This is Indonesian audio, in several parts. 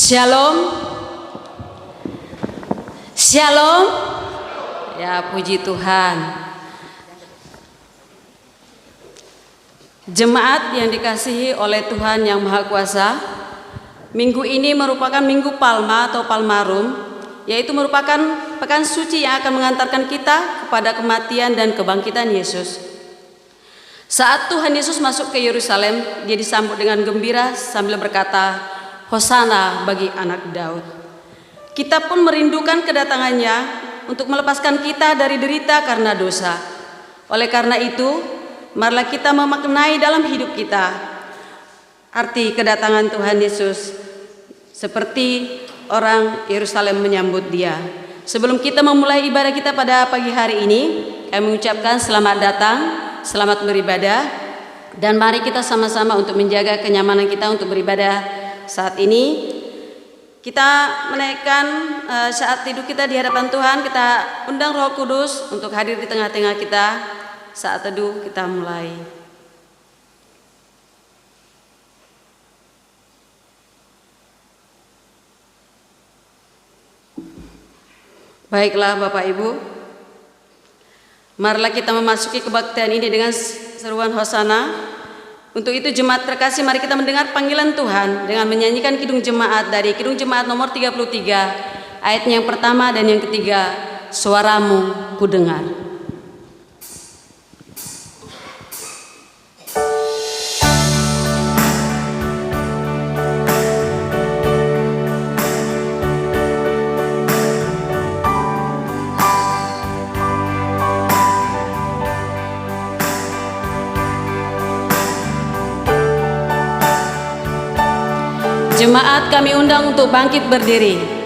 Shalom. Shalom. Ya, puji Tuhan. Jemaat yang dikasihi oleh Tuhan yang Maha Kuasa, minggu ini merupakan Minggu Palma atau Palmarum, yaitu merupakan pekan suci yang akan mengantarkan kita kepada kematian dan kebangkitan Yesus. Saat Tuhan Yesus masuk ke Yerusalem, dia disambut dengan gembira sambil berkata, Hosana bagi anak Daud. Kita pun merindukan kedatangannya untuk melepaskan kita dari derita karena dosa. Oleh karena itu, marilah kita memaknai dalam hidup kita arti kedatangan Tuhan Yesus seperti orang Yerusalem menyambut dia. Sebelum kita memulai ibadah kita pada pagi hari ini, kami mengucapkan selamat datang, selamat beribadah, dan mari kita sama-sama untuk menjaga kenyamanan kita untuk beribadah. Saat ini kita menaikkan saat tidur kita di hadapan Tuhan. Kita undang Roh Kudus untuk hadir di tengah-tengah kita. Saat teduh kita mulai. Baiklah Bapak Ibu, marilah kita memasuki kebaktian ini dengan seruan Hosana. Untuk itu jemaat terkasih, mari kita mendengar panggilan Tuhan dengan menyanyikan Kidung Jemaat dari Kidung Jemaat nomor 33, ayatnya yang pertama dan yang ketiga, Suaramu Kudengar. Jemaat kami undang untuk bangkit berdiri.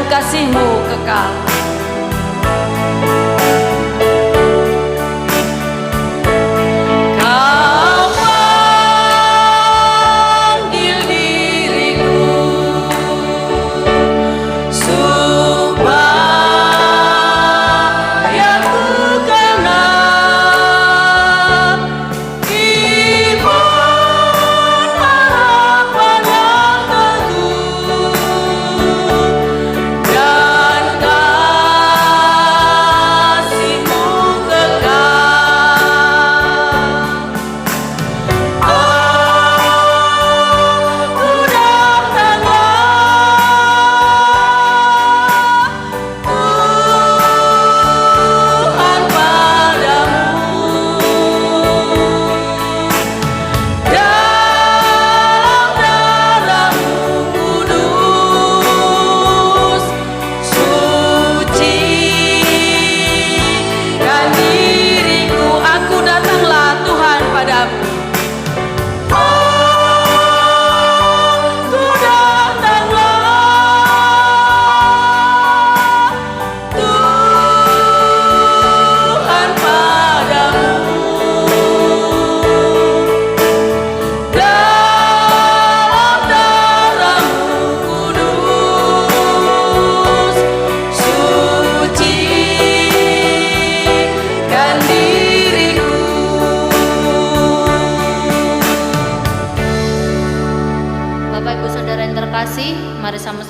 Kasih-Mu kekal. Kau panggil diriku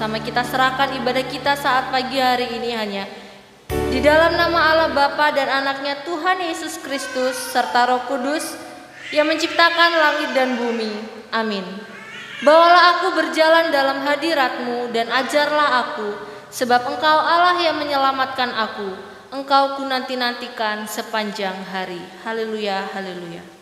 sama-sama kita serahkan ibadah kita saat pagi hari ini hanya di dalam nama Allah Bapa dan Anaknya Tuhan Yesus Kristus serta Roh Kudus yang menciptakan langit dan bumi. Amin. Bawalah aku berjalan dalam hadirat-Mu dan ajarlah aku, sebab Engkau Allah yang menyelamatkan aku. Engkau ku nanti-nantikan sepanjang hari. Haleluya, haleluya.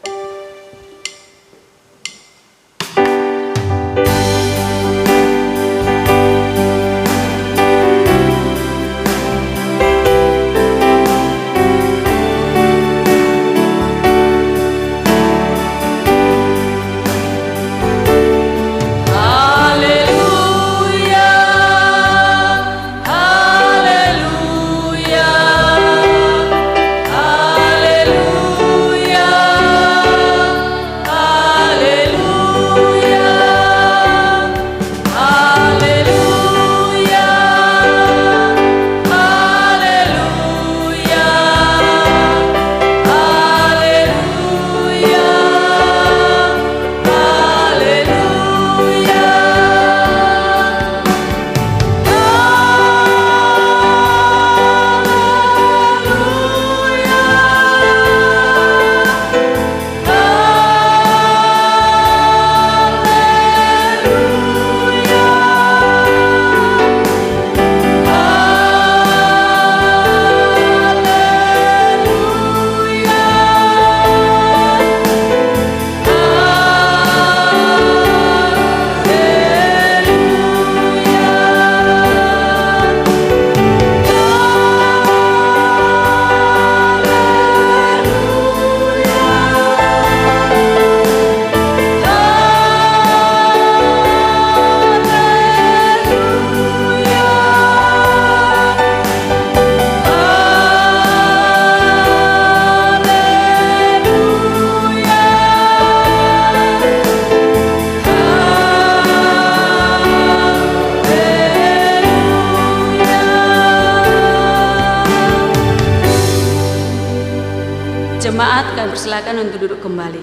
Jemaat, kami persilakan untuk duduk kembali.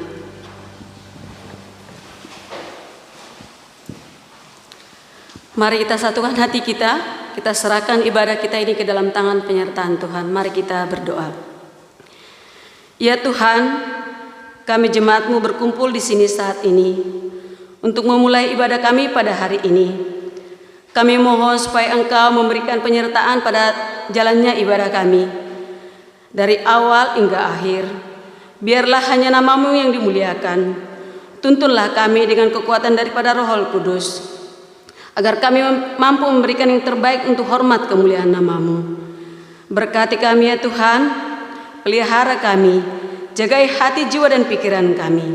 Mari kita satukan hati kita, kita serahkan ibadah kita ini ke dalam tangan penyertaan Tuhan. Mari kita berdoa. Ya Tuhan, kami jemaat-Mu berkumpul di sini saat ini untuk memulai ibadah kami pada hari ini. Kami mohon supaya Engkau memberikan penyertaan pada jalannya ibadah kami. Dari awal hingga akhir, biarlah hanya nama-Mu yang dimuliakan. Tuntunlah kami dengan kekuatan daripada Roh Kudus, agar kami mampu memberikan yang terbaik untuk hormat kemuliaan nama-Mu. Berkati kami ya Tuhan, pelihara kami, jagai hati, jiwa, dan pikiran kami.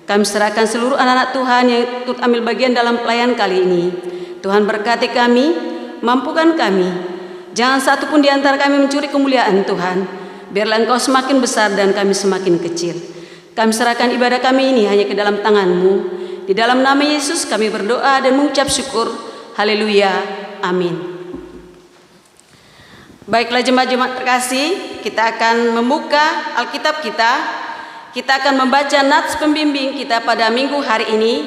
Kami serahkan seluruh anak-anak Tuhan yang ikut ambil bagian dalam pelayan kali ini. Tuhan berkati kami, mampukan kami. Jangan satupun di antara kami mencuri kemuliaan Tuhan. Biarlah Engkau semakin besar dan kami semakin kecil. Kami serahkan ibadah kami ini hanya ke dalam tangan-Mu. Di dalam nama Yesus kami berdoa dan mengucap syukur. Haleluya. Amin. Baiklah jemaat-jemaat terkasih, kita akan membuka Alkitab kita. Kita akan membaca nats pembimbing kita pada minggu hari ini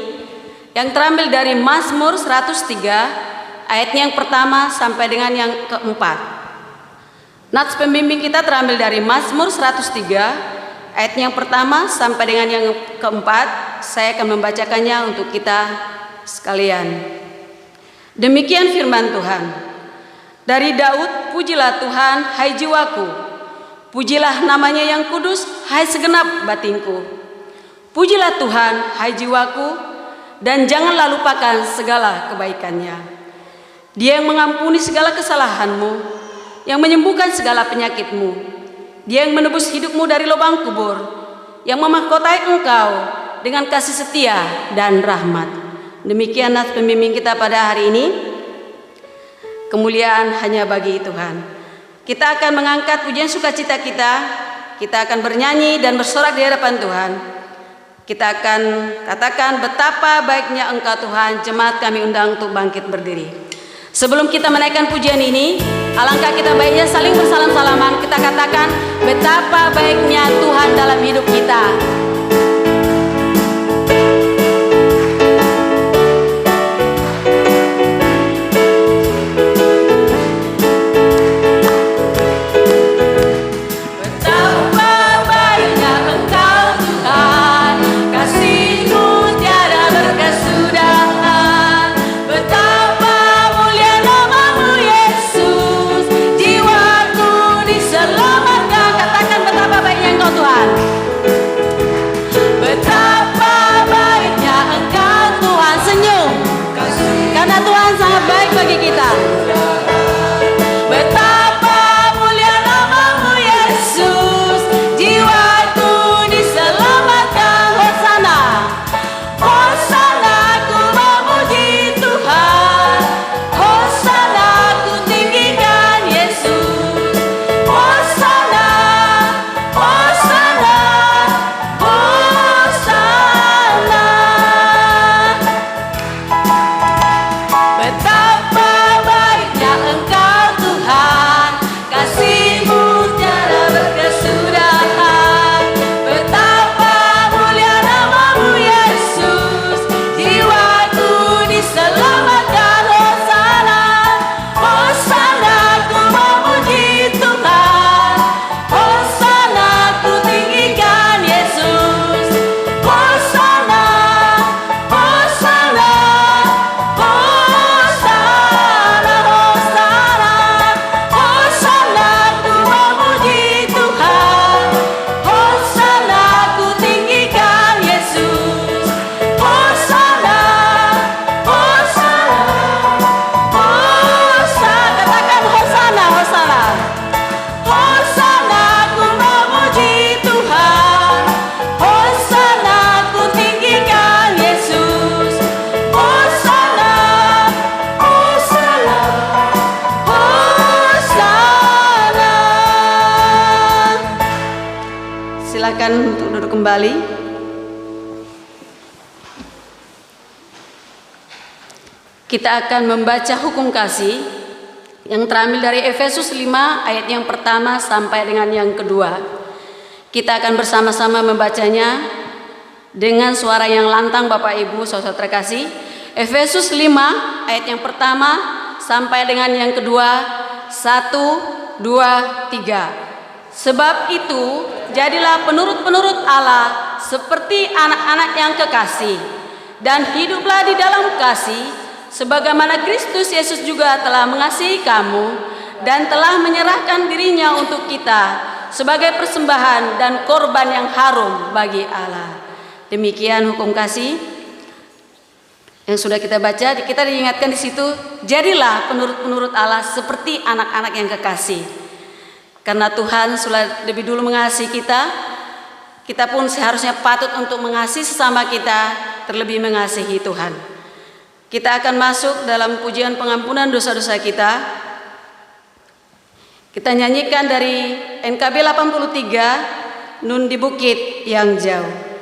yang terambil dari Mazmur 103 ayatnya yang pertama sampai dengan yang keempat. Nats pembimbing kita terambil dari Mazmur 103 ayat yang pertama sampai dengan yang keempat. Saya akan membacakannya untuk kita sekalian. Demikian firman Tuhan. Dari Daud, pujilah Tuhan, hai jiwaku. Pujilah namanya yang kudus, hai segenap batinku. Pujilah Tuhan, hai jiwaku, dan janganlah lupakan segala kebaikannya. Dia yang mengampuni segala kesalahanmu, yang menyembuhkan segala penyakitmu. Dia yang menebus hidupmu dari lubang kubur, yang memahkotai engkau dengan kasih setia dan rahmat. Demikian nats pembimbing kita pada hari ini. Kemuliaan hanya bagi Tuhan. Kita akan mengangkat pujian sukacita kita. Kita akan bernyanyi dan bersorak di hadapan Tuhan. Kita akan katakan betapa baiknya Engkau Tuhan. Jemaat kami undang untuk bangkit berdiri. Sebelum kita menaikkan pujian ini, alangkah kita baiknya saling bersalam-salaman. Kita katakan betapa baiknya Tuhan dalam hidup kita. persilakan untuk duduk kembali. Kita akan membaca hukum kasih yang terambil dari Efesus 5 ayat yang pertama sampai dengan yang kedua. Kita akan bersama-sama membacanya dengan suara yang lantang Bapak Ibu saudara terkasih. Efesus 5 ayat yang pertama sampai dengan yang kedua. 1, 2, 3. Sebab itu jadilah penurut-penurut Allah seperti anak-anak yang kekasih, dan hiduplah di dalam kasih sebagaimana Kristus Yesus juga telah mengasihi kamu dan telah menyerahkan dirinya untuk kita sebagai persembahan dan korban yang harum bagi Allah. Demikian hukum kasih yang sudah kita baca. Kita diingatkan di situ, jadilah penurut-penurut Allah seperti anak-anak yang kekasih. Karena Tuhan sudah lebih dulu mengasihi kita, kita pun seharusnya patut untuk mengasihi sesama kita, terlebih mengasihi Tuhan. Kita akan masuk dalam pujian pengampunan dosa-dosa kita. Kita nyanyikan dari NKB 83, Nun di Bukit yang Jauh.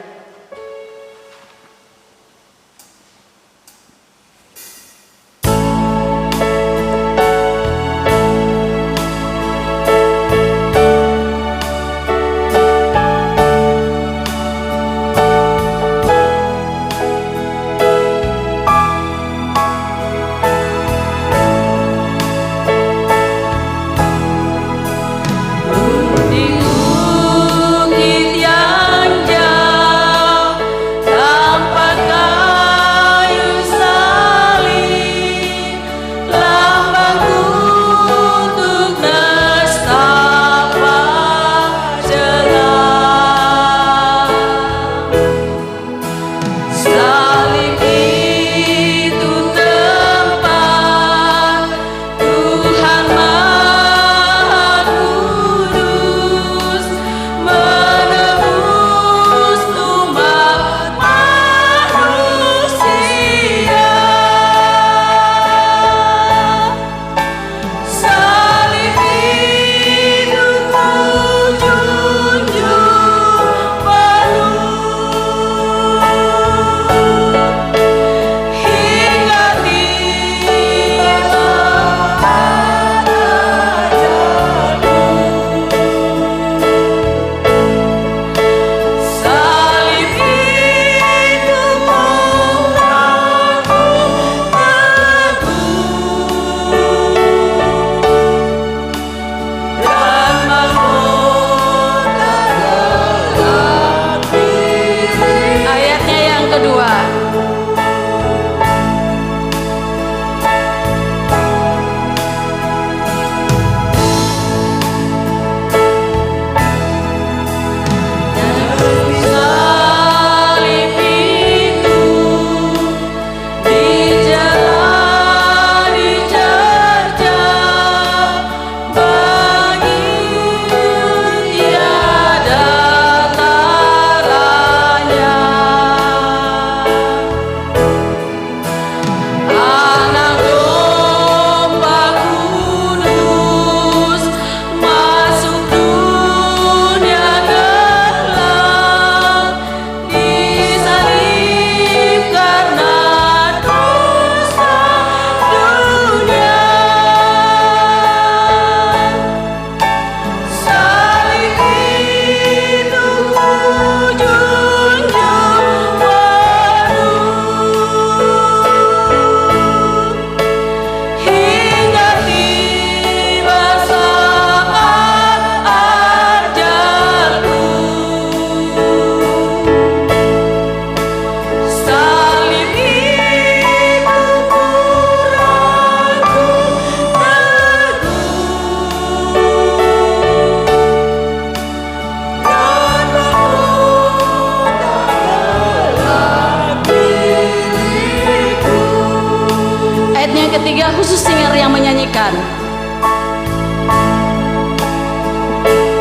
ketiga khusus singer yang menyanyikan.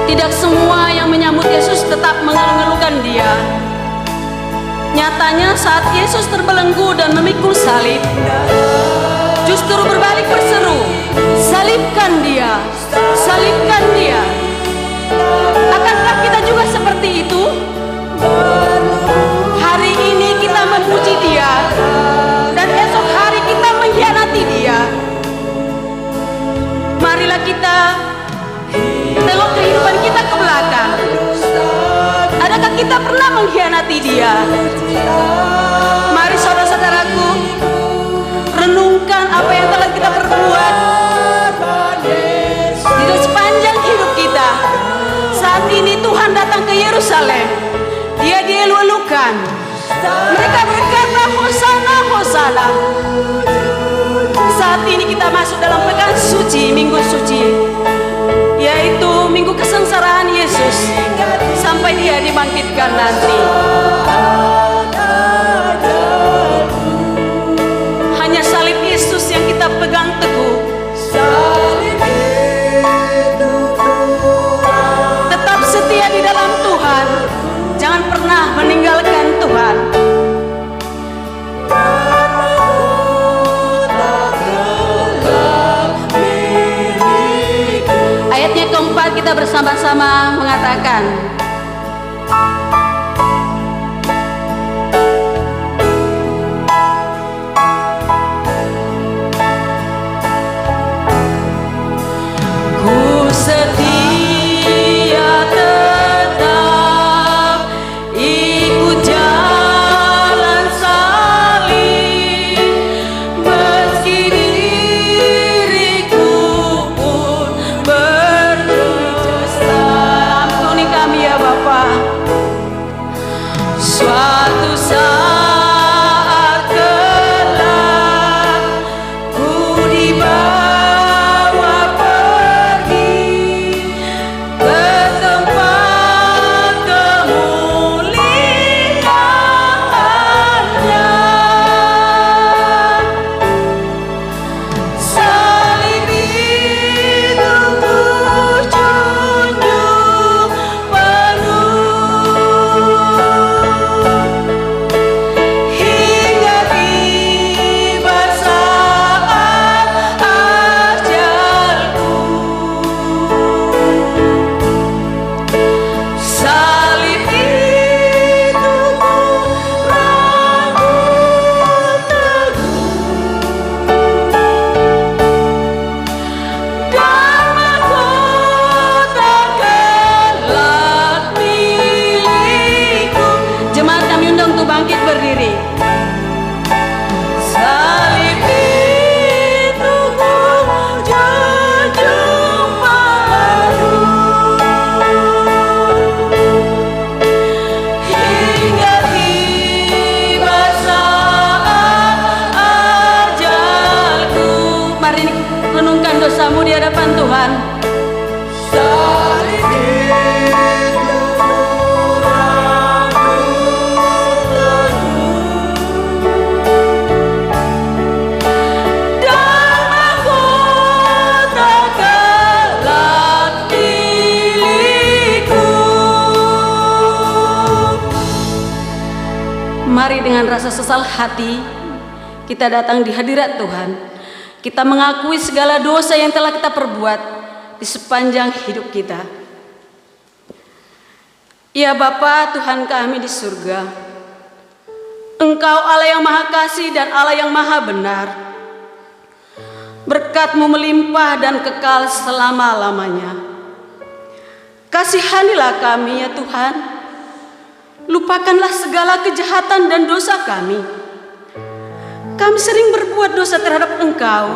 Tidak semua yang menyambut Yesus tetap mengeluh-ngeluhkan dia. Nyatanya saat Yesus terbelenggu dan memikul salib, justru berbalik berseru, "Salibkan dia, salibkan dia." Akankah kita juga seperti itu? mengkhianati Dia. Mari saudara-saudaraku, renungkan apa yang telah kita perbuat di sepanjang hidup kita. Saat ini Tuhan datang ke Yerusalem. Dia dielu-elukan. Mereka berkata, Hosana, Hosana. Saat ini kita masuk dalam pekan suci, minggu suci, yaitu minggu kesengsaraan Yesus sampai Dia dibangkitkan nanti. Hanya salib Yesus yang kita pegang teguh. Tetap setia di dalam Tuhan. Jangan pernah meninggalkan Tuhan. Ayatnya keempat kita bersama-sama mengatakan, Ku setia tetap ikut jalan salib, meski diriku pun berdosa. Ampuni kami ya Bapa. Suatu saat kelak ku dibawa pergi ke tempat kemuliaan-Nya. Salib itu ku junjung penuh hingga tiba saat ajalku. Salib itu ku rangkul teguh dan mahkota kelak milikku. Jemaat kami undang untuk bangkit berdiri. Salib itu ku junjung penuh hingga tiba saat ajalku. Mari renungkan dosamu di hadapan Tuhan. Salib itu ku dan mahkota kelak milikku. Mari dengan rasa sesal hati kita datang di hadirat Tuhan. Kita mengakui segala dosa yang telah kita perbuat di sepanjang hidup kita. Ya Bapa Tuhan kami di surga, Engkau Allah yang maha kasih dan Allah yang maha benar. Berkat-Mu melimpah dan kekal selama-lamanya. Kasihanilah kami ya Tuhan. Lupakanlah segala kejahatan dan dosa kami. Kami sering berbuat dosa terhadap Engkau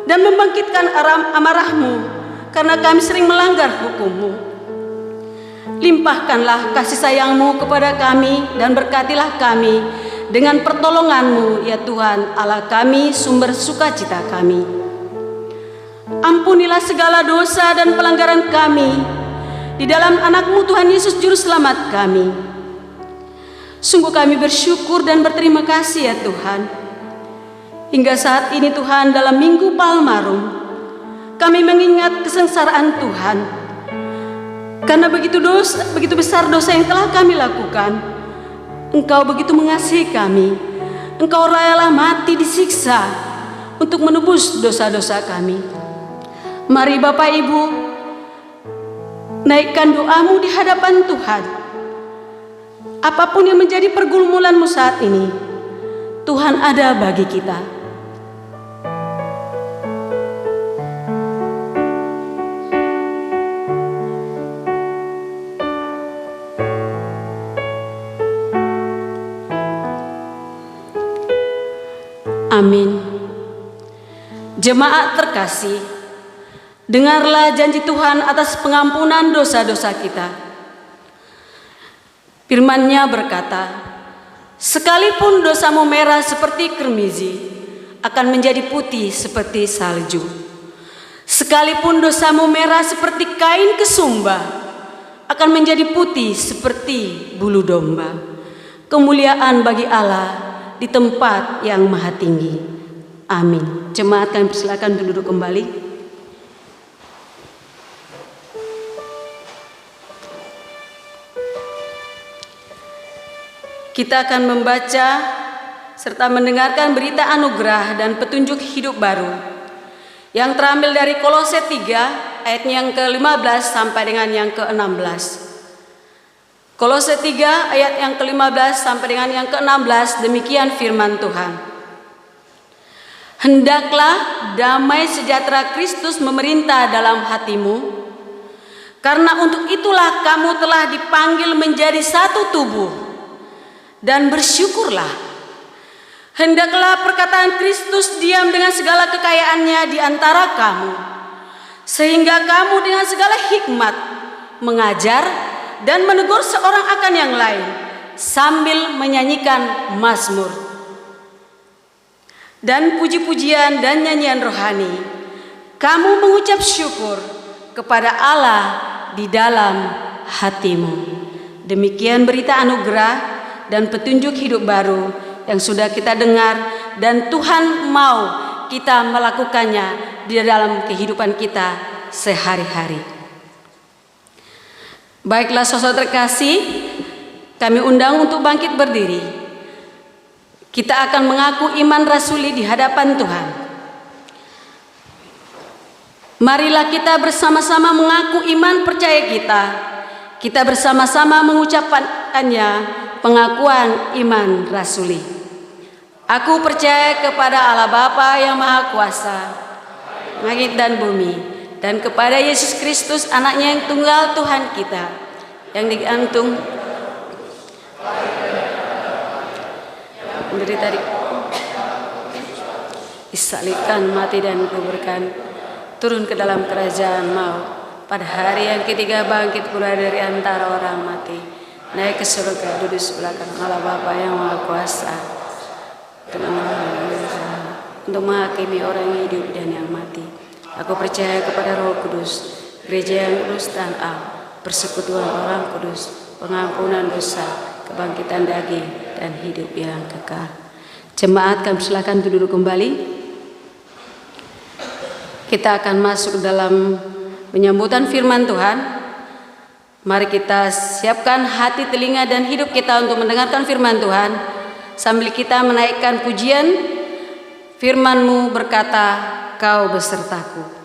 dan membangkitkan amarah-Mu karena kami sering melanggar hukum-Mu. Limpahkanlah kasih sayang-Mu kepada kami dan berkatilah kami dengan pertolongan-Mu ya Tuhan Allah kami, sumber sukacita kami. Ampunilah segala dosa dan pelanggaran kami di dalam anak-Mu Tuhan Yesus Juru Selamat kami. Sungguh kami bersyukur dan berterima kasih ya Tuhan. Hingga saat ini Tuhan dalam Minggu Palmarum kami mengingat kesengsaraan Tuhan. Karena begitu besar dosa yang telah kami lakukan, Engkau begitu mengasihi kami. Engkau rela mati disiksa untuk menebus dosa-dosa kami. Mari Bapak Ibu, naikkan doamu di hadapan Tuhan. Apapun yang menjadi pergumulanmu saat ini, Tuhan ada bagi kita. Amin. Jemaat terkasih, dengarlah janji Tuhan atas pengampunan dosa-dosa kita. Firman-Nya berkata, sekalipun dosamu merah seperti kermizi, akan menjadi putih seperti salju. Sekalipun dosamu merah seperti kain kesumba, akan menjadi putih seperti bulu domba. Kemuliaan bagi Allah di tempat yang maha tinggi. Amin. Jemaat, kami persilakan duduk kembali. Kita akan membaca serta mendengarkan berita anugerah dan petunjuk hidup baru yang terambil dari Kolose 3 ayat yang ke-15 sampai dengan yang ke-16. Kolose 3 ayat yang ke-15 sampai dengan yang ke-16, demikian firman Tuhan. Hendaklah damai sejahtera Kristus memerintah dalam hatimu, karena untuk itulah kamu telah dipanggil menjadi satu tubuh, dan bersyukurlah. Hendaklah perkataan Kristus diam dengan segala kekayaannya di antara kamu, sehingga kamu dengan segala hikmat mengajar dan menegur seorang akan yang lain sambil menyanyikan mazmur dan puji-pujian dan nyanyian rohani. Kamu mengucap syukur kepada Allah di dalam hatimu. Demikian berita anugerah dan petunjuk hidup baru yang sudah kita dengar, dan Tuhan mau kita melakukannya di dalam kehidupan kita sehari-hari. Baiklah saudara terkasih, kami undang untuk bangkit berdiri. Kita akan mengaku iman rasuli di hadapan Tuhan. Marilah kita bersama-sama mengaku iman percaya kita. Kita bersama-sama mengucapkannya pengakuan iman rasuli. Aku percaya kepada Allah Bapa yang Maha Kuasa, langit dan bumi, dan kepada Yesus Kristus, anaknya yang tunggal Tuhan kita, yang digantung menderita disalibkan, mati dan dikuburkan, turun ke dalam kerajaan maut, pada hari yang ketiga bangkit pula dari antara orang mati, naik ke surga, duduk sebelah kanan Allah Bapa yang Maha Kuasa, untuk menghakimi orang yang hidup dan yang mati. Aku percaya kepada Roh Kudus, gereja yang kudus dan am, persekutuan orang kudus, pengampunan dosa, kebangkitan daging, dan hidup yang kekal. Jemaat, kami silakan duduk kembali. Kita akan masuk dalam penyambutan firman Tuhan. Mari kita siapkan hati, telinga, dan hidup kita untuk mendengarkan firman Tuhan, sambil kita menaikkan pujian. Firman-Mu berkata, Kau besertaku.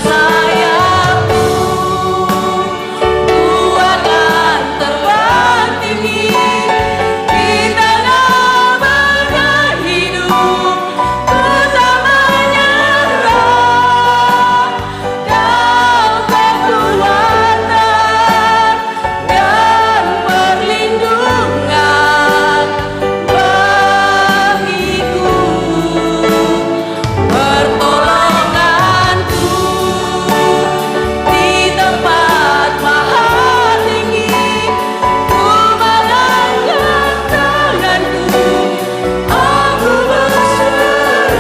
sayapmu, ku akan terbang tinggi di tengah badai hidup. Ku tak menyerah, Kau kekuatan dan perlindungan bagiku, pertolonganku di tempat maha tinggi. Ku mengangkat tanganku, aku berserah.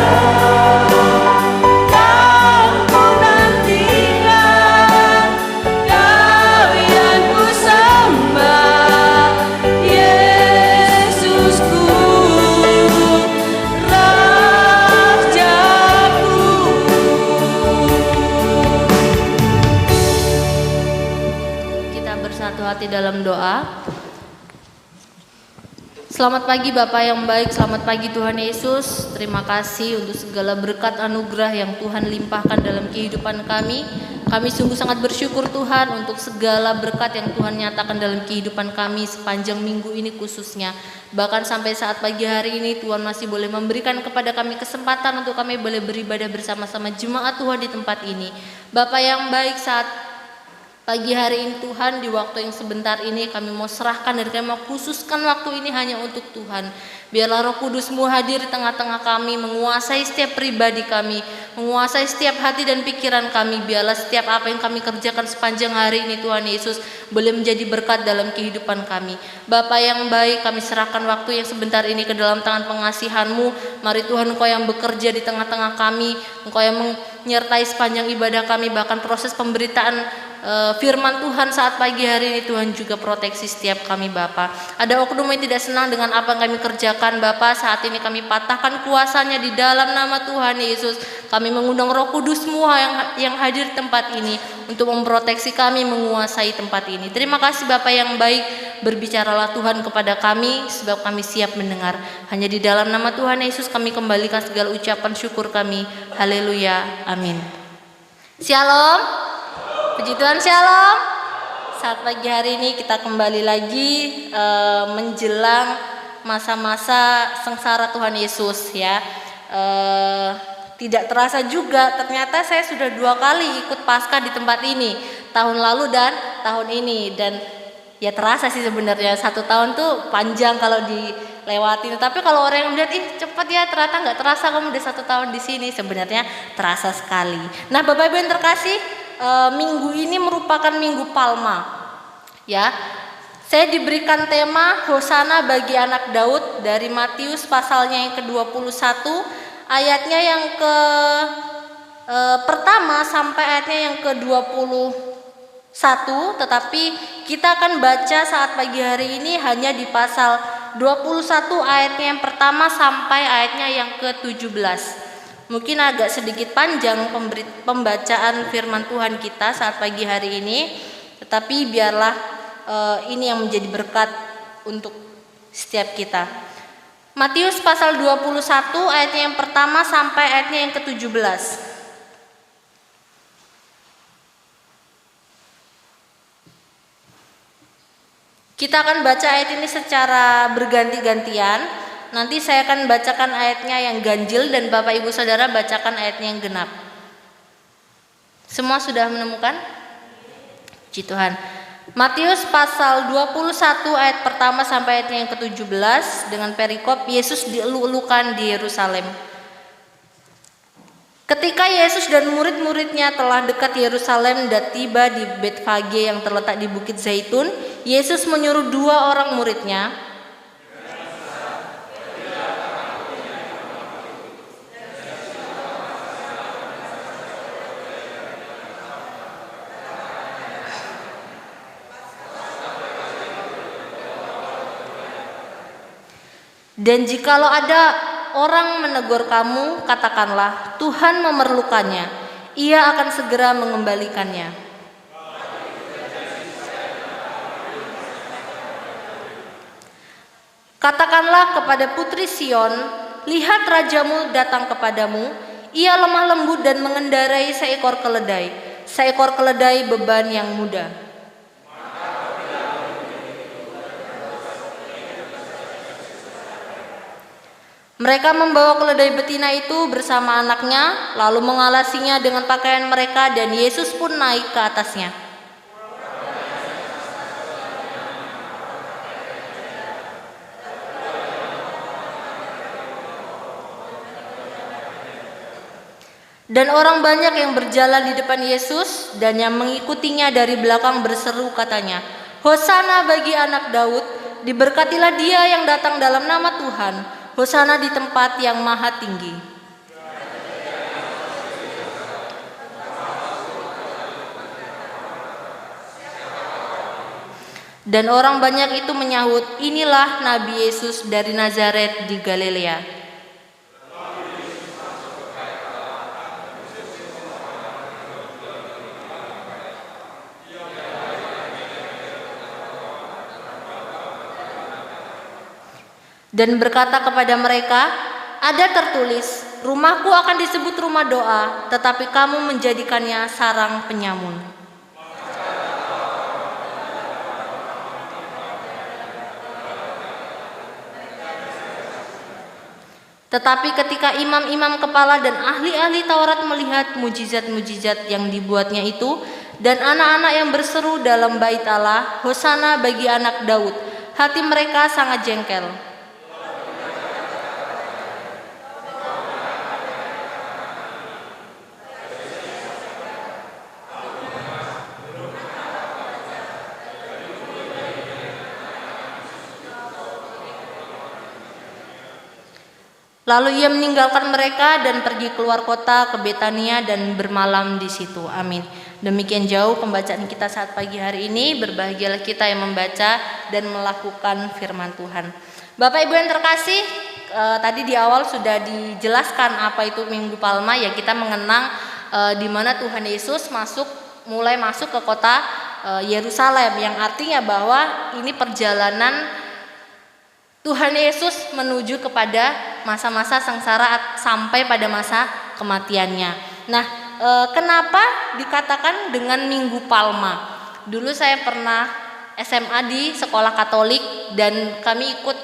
Kau ku nantikan, Kau yang ku sembah, Yesusku, Rajaku. Kita bersatu hati dalam doa. Selamat pagi Bapak yang baik, selamat pagi Tuhan Yesus. Terima kasih untuk segala berkat anugerah yang Tuhan limpahkan dalam kehidupan kami. Kami sungguh sangat bersyukur Tuhan untuk segala berkat yang Tuhan nyatakan dalam kehidupan kami sepanjang minggu ini khususnya. Bahkan sampai saat pagi hari ini Tuhan masih boleh memberikan kepada kami kesempatan untuk kami boleh beribadah bersama-sama jemaat Tuhan di tempat ini. Bapak yang baik, saat pagi hari ini Tuhan, di waktu yang sebentar ini kami mau serahkan dan kami mau khususkan waktu ini hanya untuk Tuhan. Biarlah Roh Kudus-Mu hadir di tengah-tengah kami, menguasai setiap pribadi kami, menguasai setiap hati dan pikiran kami. Biarlah setiap apa yang kami kerjakan sepanjang hari ini Tuhan Yesus boleh menjadi berkat dalam kehidupan kami. Bapa yang baik, kami serahkan waktu yang sebentar ini ke dalam tangan pengasihan-Mu. Mari Tuhan, Engkau yang bekerja di tengah-tengah kami, Engkau yang menyertai sepanjang ibadah kami, bahkan proses pemberitaan firman Tuhan saat pagi hari ini. Tuhan juga proteksi setiap kami Bapa. Ada oknum yang tidak senang dengan apa yang kami kerjakan Bapa, saat ini kami patahkan kuasanya di dalam nama Tuhan Yesus. Kami mengundang Roh Kudus-Mu yang hadir di tempat ini untuk memproteksi kami, menguasai tempat ini. Terima kasih Bapa yang baik, berbicaralah Tuhan kepada kami sebab kami siap mendengar. Hanya di dalam nama Tuhan Yesus kami kembalikan segala ucapan syukur kami. Haleluya, amin. Shalom. Puji Tuhan, shalom. Saat pagi hari ini kita kembali lagi menjelang masa-masa sengsara Tuhan Yesus ya. Tidak terasa juga ternyata saya sudah 2 kali ikut Paskah di tempat ini, tahun lalu dan tahun ini. Dan ya terasa sih sebenarnya 1 tahun tuh panjang kalau dilewatin. Tapi kalau orang yang melihat cepat ya, ternyata nggak terasa kamu udah 1 tahun di sini. Sebenarnya terasa sekali. Nah Bapak Ibu yang terkasih, minggu ini merupakan Minggu Palma. Ya, saya diberikan tema Hosana bagi anak Daud dari Matius pasalnya yang ke-21, ayatnya yang pertama sampai ayatnya yang ke-21. Tetapi kita akan baca saat pagi hari ini hanya di pasal 21 ayatnya yang pertama sampai ayatnya yang ke-17. Mungkin agak sedikit panjang pembacaan firman Tuhan kita saat pagi hari ini, tetapi biarlah ini yang menjadi berkat untuk setiap kita. Matius pasal 21 ayatnya yang pertama sampai ayatnya yang ke-17. Kita akan baca ayat ini secara berganti-gantian. Nanti saya akan bacakan ayatnya yang ganjil dan Bapak Ibu Saudara bacakan ayatnya yang genap. Semua sudah menemukan? Puji Tuhan. Matius pasal 21 ayat pertama sampai ayatnya yang ke-17 dengan perikop Yesus dielu-elukan di Yerusalem. Ketika Yesus dan murid-muridnya telah dekat Yerusalem dan tiba di Betfage yang terletak di Bukit Zaitun, Yesus menyuruh 2 orang muridnya, dan jikalau ada orang menegur kamu, katakanlah, Tuhan memerlukannya, Ia akan segera mengembalikannya. Katakanlah kepada putri Sion, lihat rajamu datang kepadamu, Ia lemah lembut dan mengendarai seekor keledai beban yang mudah. Mereka membawa keledai betina itu bersama anaknya, lalu mengalasinya dengan pakaian mereka, dan Yesus pun naik ke atasnya. Dan orang banyak yang berjalan di depan Yesus dan yang mengikutinya dari belakang berseru katanya, "Hosana bagi anak Daud, diberkatilah dia yang datang dalam nama Tuhan, Hosana di tempat yang maha tinggi." Dan orang banyak itu menyahut, "Inilah Nabi Yesus dari Nazaret di Galilea." Dan berkata kepada mereka, "Ada tertulis, rumahku akan disebut rumah doa, tetapi kamu menjadikannya sarang penyamun." Tetapi ketika imam-imam kepala dan ahli-ahli Taurat melihat mujizat-mujizat yang dibuatnya itu, dan anak-anak yang berseru dalam bait Allah, "Hosana bagi anak Daud," hati mereka sangat jengkel. Lalu ia meninggalkan mereka dan pergi keluar kota ke Betania dan bermalam di situ. Amin. Demikian jauh pembacaan kita saat pagi hari ini. Berbahagialah kita yang membaca dan melakukan firman Tuhan. Bapak Ibu yang terkasih, tadi di awal sudah dijelaskan apa itu Minggu Palma. Ya, kita mengenang di mana Tuhan Yesus mulai masuk ke kota Yerusalem, yang artinya bahwa ini perjalanan Tuhan Yesus menuju kepada masa-masa sengsara sampai pada masa kematiannya. Nah, kenapa dikatakan dengan Minggu Palma? Dulu saya pernah SMA di sekolah Katolik dan kami ikut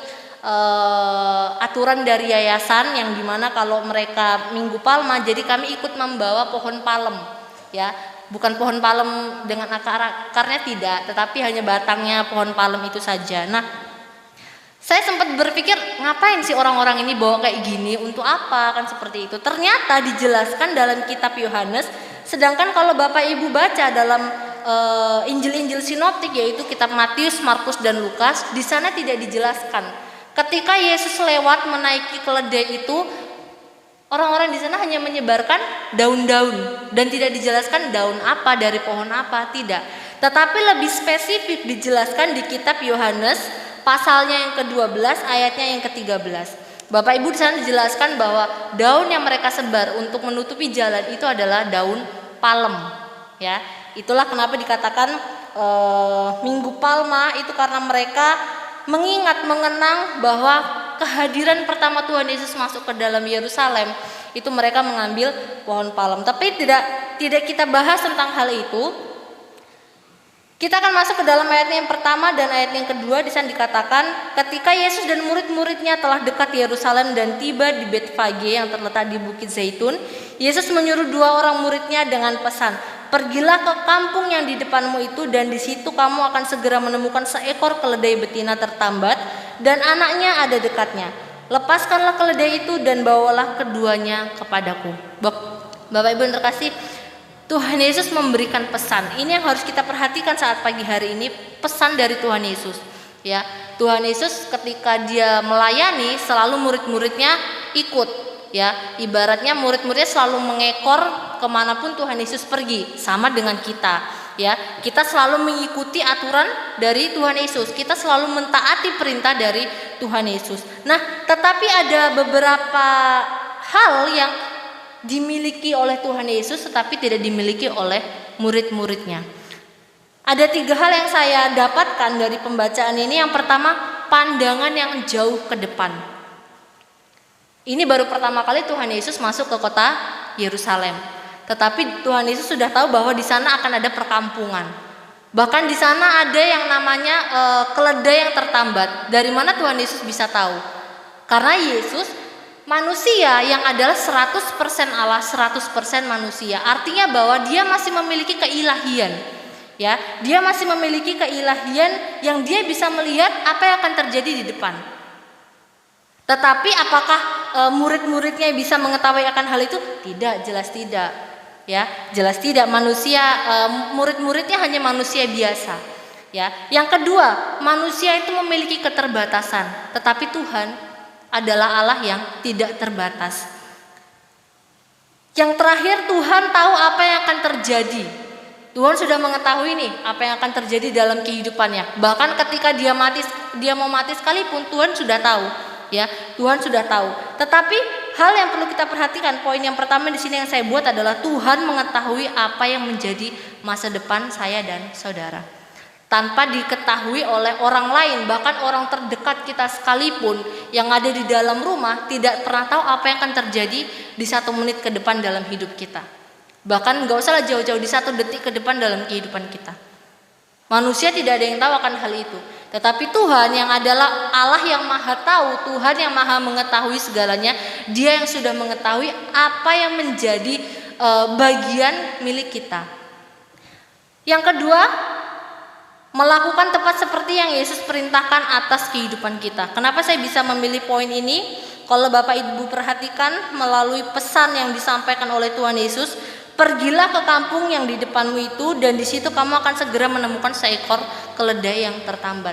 aturan dari yayasan yang dimana kalau mereka Minggu Palma, jadi kami ikut membawa pohon palem, ya. Bukan pohon palem dengan akarnya tidak, tetapi hanya batangnya pohon palem itu saja. Nah, saya sempat berpikir, ngapain sih orang-orang ini bawa kayak gini, untuk apa, kan seperti itu. Ternyata dijelaskan dalam kitab Yohanes, sedangkan kalau Bapak Ibu baca dalam Injil-Injil sinoptik, yaitu kitab Matius, Markus, dan Lukas, di sana tidak dijelaskan. Ketika Yesus lewat menaiki keledai itu, orang-orang di sana hanya menyebarkan daun-daun dan tidak dijelaskan daun apa, dari pohon apa, tidak. Tetapi lebih spesifik dijelaskan di kitab Yohanes pasalnya yang ke-12 ayatnya yang ke-13. Bapak Ibu di sana dijelaskan bahwa daun yang mereka sebar untuk menutupi jalan itu adalah daun palem, ya. Itulah kenapa dikatakan Minggu Palma, itu karena mereka mengenang bahwa kehadiran pertama Tuhan Yesus masuk ke dalam Yerusalem, itu mereka mengambil pohon palem. Tapi tidak kita bahas tentang hal itu. Kita akan masuk ke dalam ayatnya yang pertama dan ayat yang kedua. Di sana dikatakan, ketika Yesus dan murid-muridnya telah dekat Yerusalem dan tiba di Betfage yang terletak di Bukit Zaitun, Yesus menyuruh 2 orang muridnya dengan pesan, "Pergilah ke kampung yang di depanmu itu, dan di situ kamu akan segera menemukan seekor keledai betina tertambat dan anaknya ada dekatnya. Lepaskanlah keledai itu dan bawalah keduanya kepadaku." Bapak Ibu yang terkasih, Tuhan Yesus memberikan pesan. Ini yang harus kita perhatikan saat pagi hari ini, pesan dari Tuhan Yesus. Ya, Tuhan Yesus ketika dia melayani selalu murid-muridnya ikut. Ya, ibaratnya murid-muridnya selalu mengekor kemanapun Tuhan Yesus pergi, sama dengan kita. Ya, kita selalu mengikuti aturan dari Tuhan Yesus. Kita selalu mentaati perintah dari Tuhan Yesus. Nah, tetapi ada beberapa hal yang dimiliki oleh Tuhan Yesus tetapi tidak dimiliki oleh murid-muridnya. Ada 3 hal yang saya dapatkan dari pembacaan ini. Yang pertama, pandangan yang jauh ke depan. Ini baru pertama kali Tuhan Yesus masuk ke kota Yerusalem. Tetapi Tuhan Yesus sudah tahu bahwa di sana akan ada perkampungan. Bahkan di sana ada yang namanya keledai yang tertambat. Dari mana Tuhan Yesus bisa tahu? Karena Yesus manusia yang adalah 100% Allah, 100% manusia. Artinya bahwa dia masih memiliki keilahian. Ya, dia masih memiliki keilahian yang dia bisa melihat apa yang akan terjadi di depan. Tetapi apakah murid-muridnya bisa mengetahui akan hal itu? Tidak, jelas tidak. Ya, jelas tidak. Manusia, murid-muridnya hanya manusia biasa. Ya, yang kedua, manusia itu memiliki keterbatasan, tetapi Tuhan adalah Allah yang tidak terbatas. Yang terakhir, Tuhan tahu apa yang akan terjadi. Tuhan sudah mengetahui nih apa yang akan terjadi dalam kehidupannya. Bahkan ketika dia mau mati sekalipun, Tuhan sudah tahu. Ya, Tuhan sudah tahu. Tetapi hal yang perlu kita perhatikan, poin yang pertama di sini yang saya buat adalah Tuhan mengetahui apa yang menjadi masa depan saya dan saudara. Tanpa diketahui oleh orang lain, bahkan orang terdekat kita sekalipun yang ada di dalam rumah tidak pernah tahu apa yang akan terjadi di 1 menit ke depan dalam hidup kita. Bahkan gak usahlah jauh-jauh, di 1 detik ke depan dalam kehidupan kita. Manusia tidak ada yang tahu akan hal itu. Tetapi Tuhan yang adalah Allah yang maha tahu, Tuhan yang maha mengetahui segalanya, Dia yang sudah mengetahui apa yang menjadi bagian milik kita. Yang kedua, melakukan tepat seperti yang Yesus perintahkan atas kehidupan kita. Kenapa saya bisa memilih poin ini? Kalau Bapak Ibu perhatikan melalui pesan yang disampaikan oleh Tuhan Yesus, pergilah ke kampung yang di depanmu itu, dan di situ kamu akan segera menemukan seekor keledai yang tertambat.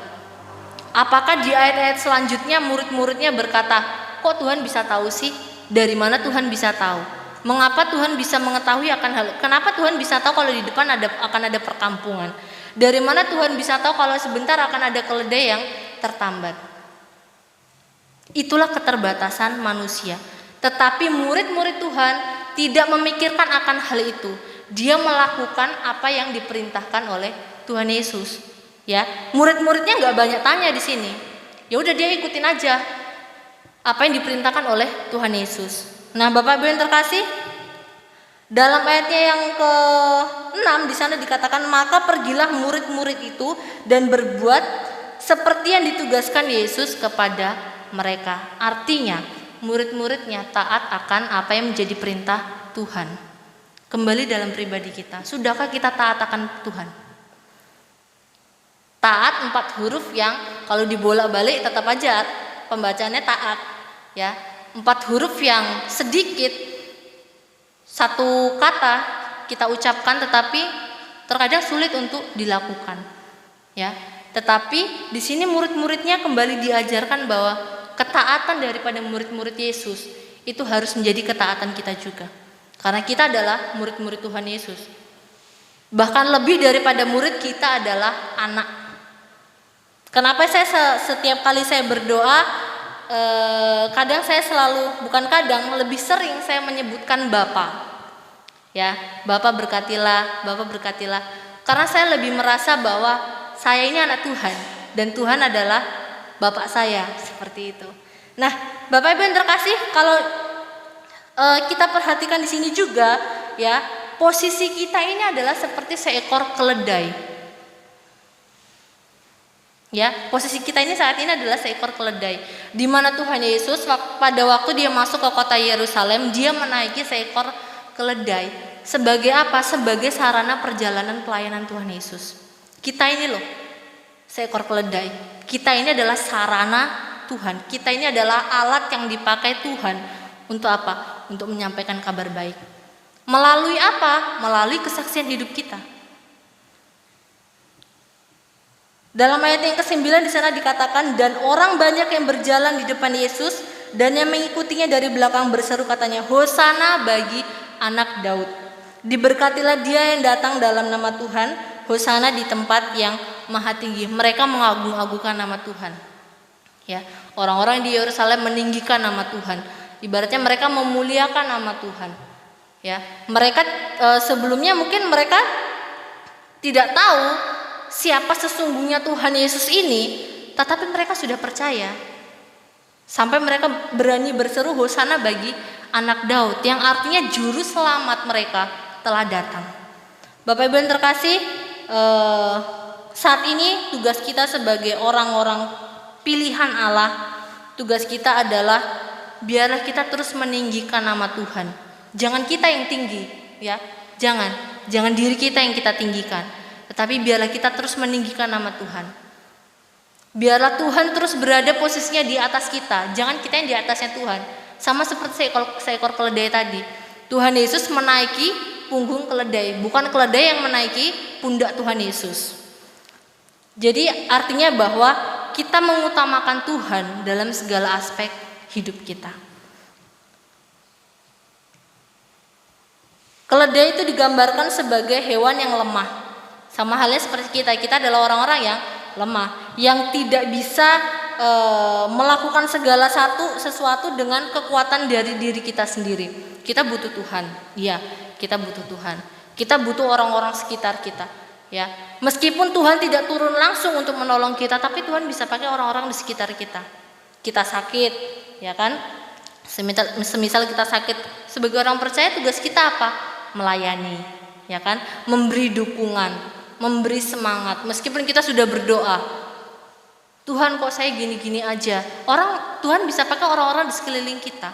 Apakah di ayat-ayat selanjutnya murid-muridnya berkata, kok Tuhan bisa tahu sih? Dari mana Tuhan bisa tahu? Mengapa Tuhan bisa mengetahui akan hal? Kenapa Tuhan bisa tahu kalau di depan akan ada perkampungan? Dari mana Tuhan bisa tahu kalau sebentar akan ada keledai yang tertambat? Itulah keterbatasan manusia. Tetapi murid-murid Tuhan tidak memikirkan akan hal itu. Dia melakukan apa yang diperintahkan oleh Tuhan Yesus. Ya, murid-muridnya nggak banyak tanya di sini. Ya udah, dia ikutin aja apa yang diperintahkan oleh Tuhan Yesus. Nah, Bapak Ibu yang terkasih, dalam ayatnya yang ke-6 di sana dikatakan, maka pergilah murid-murid itu dan berbuat seperti yang ditugaskan Yesus kepada mereka. Artinya, murid-muridnya taat akan apa yang menjadi perintah Tuhan. Kembali dalam pribadi kita, sudahkah kita taat akan Tuhan? Taat 4 huruf yang kalau dibolak-balik tetap aja pembacaannya taat. Ya, 4 huruf yang sedikit, satu kata kita ucapkan tetapi terkadang sulit untuk dilakukan. Ya, tetapi di sini murid-muridnya kembali diajarkan bahwa ketaatan daripada murid-murid Yesus itu harus menjadi ketaatan kita juga. Karena kita adalah murid-murid Tuhan Yesus. Bahkan lebih daripada murid, kita adalah anak. Kenapa saya setiap kali saya berdoa, kadang saya selalu, bukan kadang, lebih sering saya menyebutkan Bapa. Ya, Bapa berkatilah, Bapa berkatilah. Karena saya lebih merasa bahwa saya ini anak Tuhan dan Tuhan adalah Bapak saya, seperti itu. Nah, Bapak Ibu yang terkasih, kalau kita perhatikan di sini juga, ya, posisi kita ini adalah seperti seekor keledai. Ya, posisi kita ini saat ini adalah seekor keledai. Di mana Tuhan Yesus pada waktu dia masuk ke kota Yerusalem, dia menaiki seekor keledai. Sebagai apa? Sebagai sarana perjalanan pelayanan Tuhan Yesus. Kita ini loh, seekor keledai. Kita ini adalah sarana Tuhan. Kita ini adalah alat yang dipakai Tuhan untuk apa? Untuk menyampaikan kabar baik. Melalui apa? Melalui kesaksian hidup kita. Dalam ayat yang ke-9 di sana dikatakan, dan orang banyak yang berjalan di depan Yesus dan yang mengikutinya dari belakang berseru katanya, Hosana bagi anak Daud. Diberkatilah dia yang datang dalam nama Tuhan, Hosana di tempat yang maha tinggi. Mereka mengagung-agungkan nama Tuhan. Ya, orang-orang di Yerusalem meninggikan nama Tuhan. Ibaratnya mereka memuliakan nama Tuhan. Ya, mereka sebelumnya mungkin mereka tidak tahu siapa sesungguhnya Tuhan Yesus ini, tetapi mereka sudah percaya. Sampai mereka berani berseru Hosana bagi anak Daud, yang artinya juru selamat mereka telah datang. Bapak Ibu yang terkasih, saat ini tugas kita sebagai orang-orang pilihan Allah, tugas kita adalah biarlah kita terus meninggikan nama Tuhan. Jangan kita yang tinggi, ya. Jangan diri kita yang kita tinggikan, tetapi biarlah kita terus meninggikan nama Tuhan. Biarlah Tuhan terus berada posisinya di atas kita, jangan kita yang di atasnya Tuhan. Sama seperti seekor keledai tadi, Tuhan Yesus menaiki punggung keledai, bukan keledai yang menaiki pundak Tuhan Yesus. Jadi artinya bahwa kita mengutamakan Tuhan dalam segala aspek hidup kita. Keledai itu digambarkan sebagai hewan yang lemah. Sama halnya seperti kita adalah orang-orang yang lemah, yang tidak bisa melakukan segala sesuatu dengan kekuatan dari diri kita sendiri. Kita butuh Tuhan. Iya, kita butuh Tuhan. Kita butuh orang-orang sekitar kita, ya. Meskipun Tuhan tidak turun langsung untuk menolong kita, tapi Tuhan bisa pakai orang-orang di sekitar kita. Kita sakit, ya kan? Semisal kita sakit, sebagai orang percaya tugas kita apa? Melayani, ya kan? Memberi dukungan, memberi semangat. Meskipun kita sudah berdoa, Tuhan kok saya gini-gini aja. Tuhan bisa pakai orang-orang di sekeliling kita.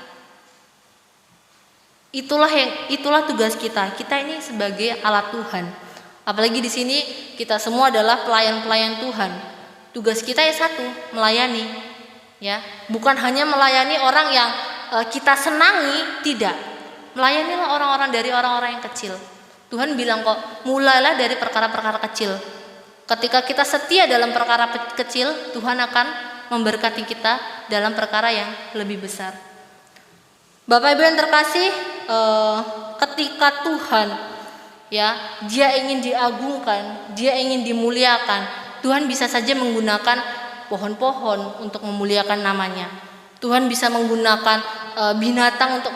Itulah tugas kita. Kita ini sebagai alat Tuhan. Apalagi di sini kita semua adalah pelayan-pelayan Tuhan. Tugas kita ya satu, melayani. Ya, bukan hanya melayani orang yang kita senangi, tidak. Melayanilah orang-orang dari orang-orang yang kecil. Tuhan bilang kok, mulailah dari perkara-perkara kecil. Ketika kita setia dalam perkara kecil, Tuhan akan memberkati kita dalam perkara yang lebih besar. Bapak Ibu yang terkasih, ketika Tuhan, ya, Dia ingin diagungkan, Dia ingin dimuliakan, Tuhan bisa saja menggunakan pohon-pohon untuk memuliakan namanya. Tuhan bisa menggunakan binatang untuk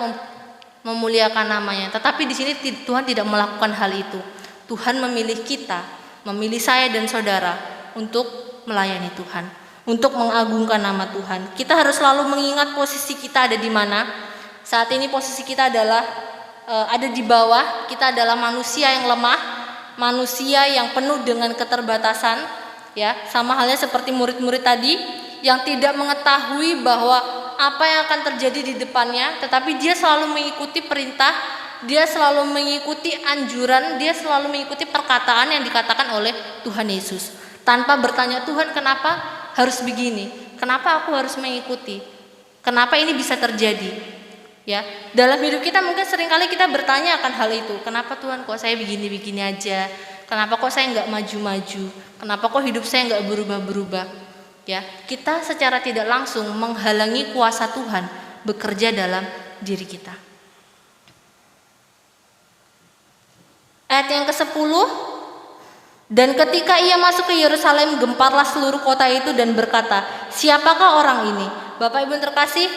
memuliakan namanya. Tetapi di sini Tuhan tidak melakukan hal itu. Tuhan memilih kita, memilih saya dan saudara untuk melayani Tuhan, untuk mengagungkan nama Tuhan. Kita harus selalu mengingat posisi kita ada di mana. Saat ini posisi kita adalah ada di bawah. Kita adalah manusia yang lemah, manusia yang penuh dengan keterbatasan, ya. Sama halnya seperti murid-murid tadi yang tidak mengetahui bahwa apa yang akan terjadi di depannya, tetapi dia selalu mengikuti perintah, dia selalu mengikuti anjuran, dia selalu mengikuti perkataan yang dikatakan oleh Tuhan Yesus. Tanpa bertanya, Tuhan kenapa harus begini? Kenapa aku harus mengikuti? Kenapa ini bisa terjadi? Ya, dalam hidup kita mungkin seringkali kita bertanya akan hal itu. Kenapa Tuhan kok saya begini-begini aja? Kenapa kok saya nggak maju-maju? Kenapa kok hidup saya nggak berubah-berubah? Ya, kita secara tidak langsung menghalangi kuasa Tuhan bekerja dalam diri kita. Ayat yang ke-10, dan ketika ia masuk ke Yerusalem, gemparlah seluruh kota itu dan berkata, siapakah orang ini? Bapak Ibu terkasih,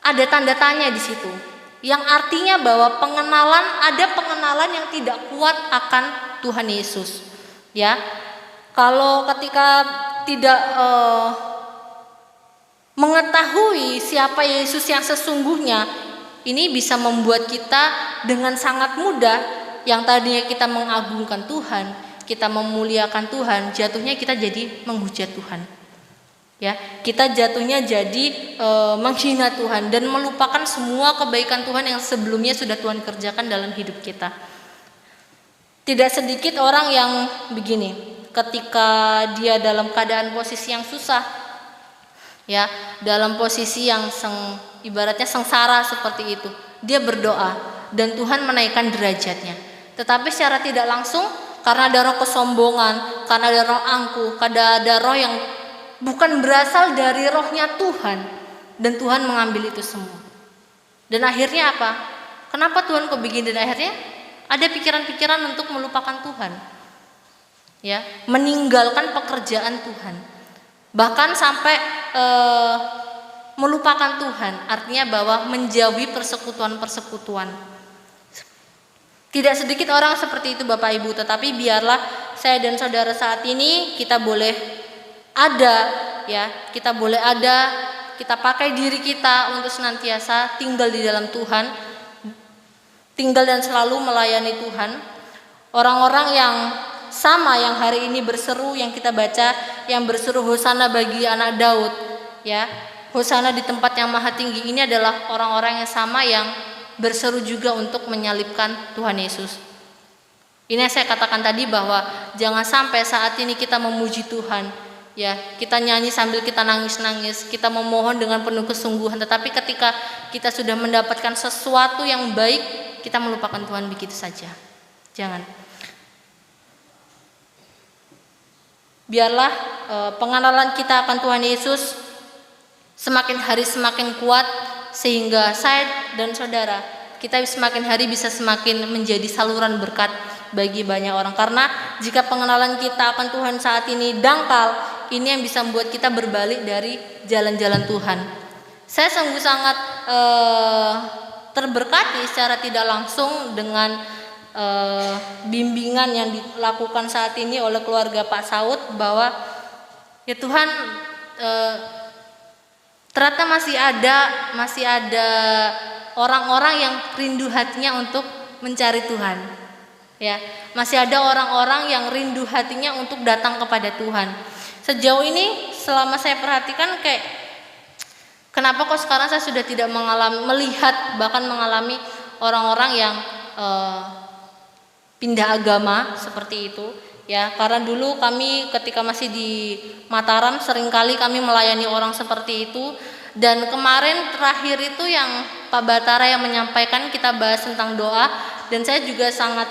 ada tanda tanya di situ, yang artinya bahwa ada pengenalan yang tidak kuat akan Tuhan Yesus. Ya, kalau ketika tidak mengetahui siapa Yesus yang sesungguhnya, ini bisa membuat kita dengan sangat mudah, yang tadinya kita mengagungkan Tuhan, kita memuliakan Tuhan, jatuhnya kita jadi menghujat Tuhan. Ya, kita jatuhnya jadi menghina Tuhan dan melupakan semua kebaikan Tuhan yang sebelumnya sudah Tuhan kerjakan dalam hidup kita. Tidak sedikit orang yang begini, ketika dia dalam keadaan posisi yang susah, ya, dalam posisi yang ibaratnya sengsara seperti itu, dia berdoa dan Tuhan menaikkan derajatnya. Tetapi secara tidak langsung, karena ada roh kesombongan, karena ada roh angkuh, karena ada roh yang bukan berasal dari rohnya Tuhan, dan Tuhan mengambil itu semua. Dan akhirnya apa? Kenapa Tuhan kok begini? Dan akhirnya ada pikiran-pikiran untuk melupakan Tuhan, ya, meninggalkan pekerjaan Tuhan, bahkan sampai melupakan Tuhan. Artinya bahwa menjauhi persekutuan-persekutuan. Tidak sedikit orang seperti itu Bapak Ibu. Tetapi biarlah saya dan saudara saat ini kita boleh ada, ya, kita boleh ada, kita pakai diri kita untuk senantiasa tinggal di dalam Tuhan, tinggal dan selalu melayani Tuhan. Orang-orang yang sama yang hari ini berseru, yang kita baca, yang berseru Hosana bagi anak Daud, ya, Hosana di tempat yang maha tinggi, ini adalah orang-orang yang sama yang berseru juga untuk menyalibkan Tuhan Yesus. Ini yang saya katakan tadi, bahwa jangan sampai saat ini kita memuji Tuhan, ya, kita nyanyi sambil kita nangis-nangis, kita memohon dengan penuh kesungguhan, tetapi ketika kita sudah mendapatkan sesuatu yang baik, kita melupakan Tuhan begitu saja. Jangan. Biarlah pengenalan kita akan Tuhan Yesus semakin hari semakin kuat, sehingga saya dan saudara, kita semakin hari bisa semakin menjadi saluran berkat bagi banyak orang. Karena jika pengenalan kita akan Tuhan saat ini dangkal, ini yang bisa membuat kita berbalik dari jalan-jalan Tuhan. Saya sungguh sangat terberkati secara tidak langsung dengan bimbingan yang dilakukan saat ini oleh keluarga Pak Saud, bahwa ya Tuhan, ternyata masih ada orang-orang yang rindu hatinya untuk mencari Tuhan, ya, masih ada orang-orang yang rindu hatinya untuk datang kepada Tuhan. Sejauh ini selama saya perhatikan, kayak kenapa kok sekarang saya sudah tidak melihat bahkan mengalami orang-orang yang pindah agama seperti itu, ya. Karena dulu kami ketika masih di Mataram seringkali kami melayani orang seperti itu. Dan kemarin terakhir itu yang Pak Batara yang menyampaikan, kita bahas tentang doa, dan saya juga sangat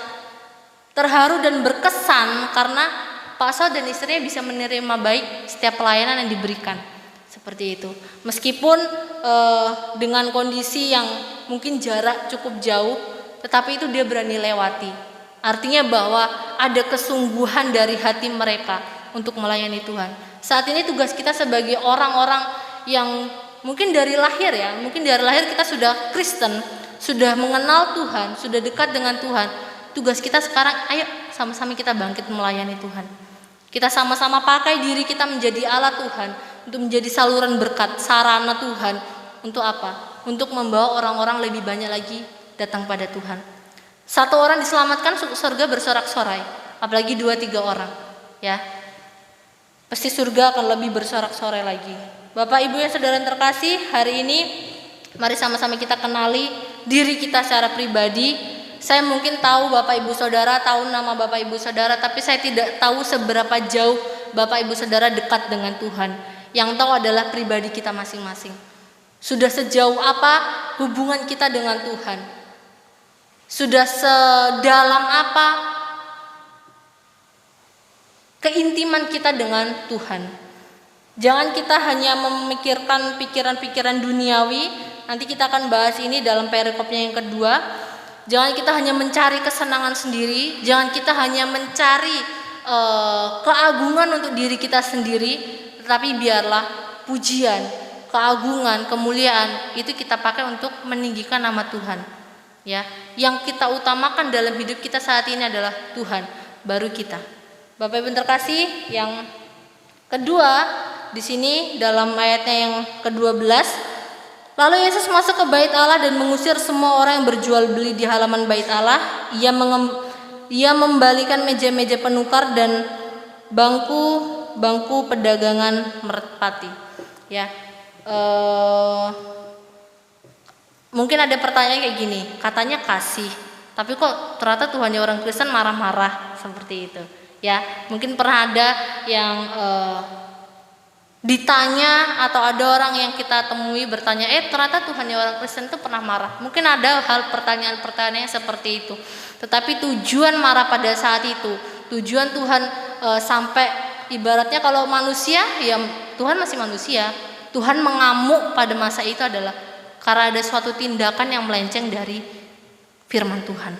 terharu dan berkesan karena Pak Saud dan istrinya bisa menerima baik setiap pelayanan yang diberikan seperti itu. Meskipun dengan kondisi yang mungkin jarak cukup jauh, tetapi itu dia berani lewati. Artinya bahwa ada kesungguhan dari hati mereka untuk melayani Tuhan. Saat ini tugas kita sebagai orang-orang yang mungkin dari lahir, ya, mungkin dari lahir kita sudah Kristen, sudah mengenal Tuhan, sudah dekat dengan Tuhan. Tugas kita sekarang, ayo sama-sama kita bangkit melayani Tuhan. Kita sama-sama pakai diri kita menjadi alat Tuhan, untuk menjadi saluran berkat, sarana Tuhan. Untuk apa? Untuk membawa orang-orang lebih banyak lagi datang pada Tuhan. Satu orang diselamatkan, surga bersorak-sorai, apalagi 2-3 orang, ya, pasti surga akan lebih bersorak-sorai lagi. Bapak Ibu yang saudara terkasih, hari ini mari sama-sama kita kenali diri kita secara pribadi. Saya mungkin tahu Bapak Ibu Saudara, tahu nama Bapak Ibu Saudara, tapi saya tidak tahu seberapa jauh Bapak Ibu Saudara dekat dengan Tuhan. Yang tahu adalah pribadi kita masing-masing. Sudah sejauh apa hubungan kita dengan Tuhan? Sudah sedalam apa keintiman kita dengan Tuhan? Jangan kita hanya memikirkan pikiran-pikiran duniawi. Nanti kita akan bahas ini dalam perikopnya yang kedua. Jangan kita hanya mencari kesenangan sendiri. Jangan kita hanya mencari keagungan untuk diri kita sendiri. Tetapi biarlah pujian, keagungan, kemuliaan itu kita pakai untuk meninggikan nama Tuhan. Ya, yang kita utamakan dalam hidup kita saat ini adalah Tuhan, baru kita. Bapak Ibu terkasih, yang kedua di sini dalam ayatnya yang ke-12, lalu Yesus masuk ke bait Allah dan mengusir semua orang yang berjual beli di halaman bait Allah. Ia membalikan meja-meja penukar dan bangku pedagangan merpati. Ya, mungkin ada pertanyaan kayak gini, katanya kasih, tapi kok ternyata Tuhannya orang Kristen marah-marah seperti itu. Ya, mungkin pernah ada yang ditanya atau ada orang yang kita temui bertanya, ternyata Tuhannya orang Kristen itu pernah marah. Mungkin ada hal pertanyaan-pertanyaan seperti itu. Tetapi tujuan marah pada saat itu, tujuan Tuhan sampai ibaratnya kalau manusia, ya Tuhan masih manusia. Tuhan mengamuk pada masa itu adalah karena ada suatu tindakan yang melenceng dari firman Tuhan.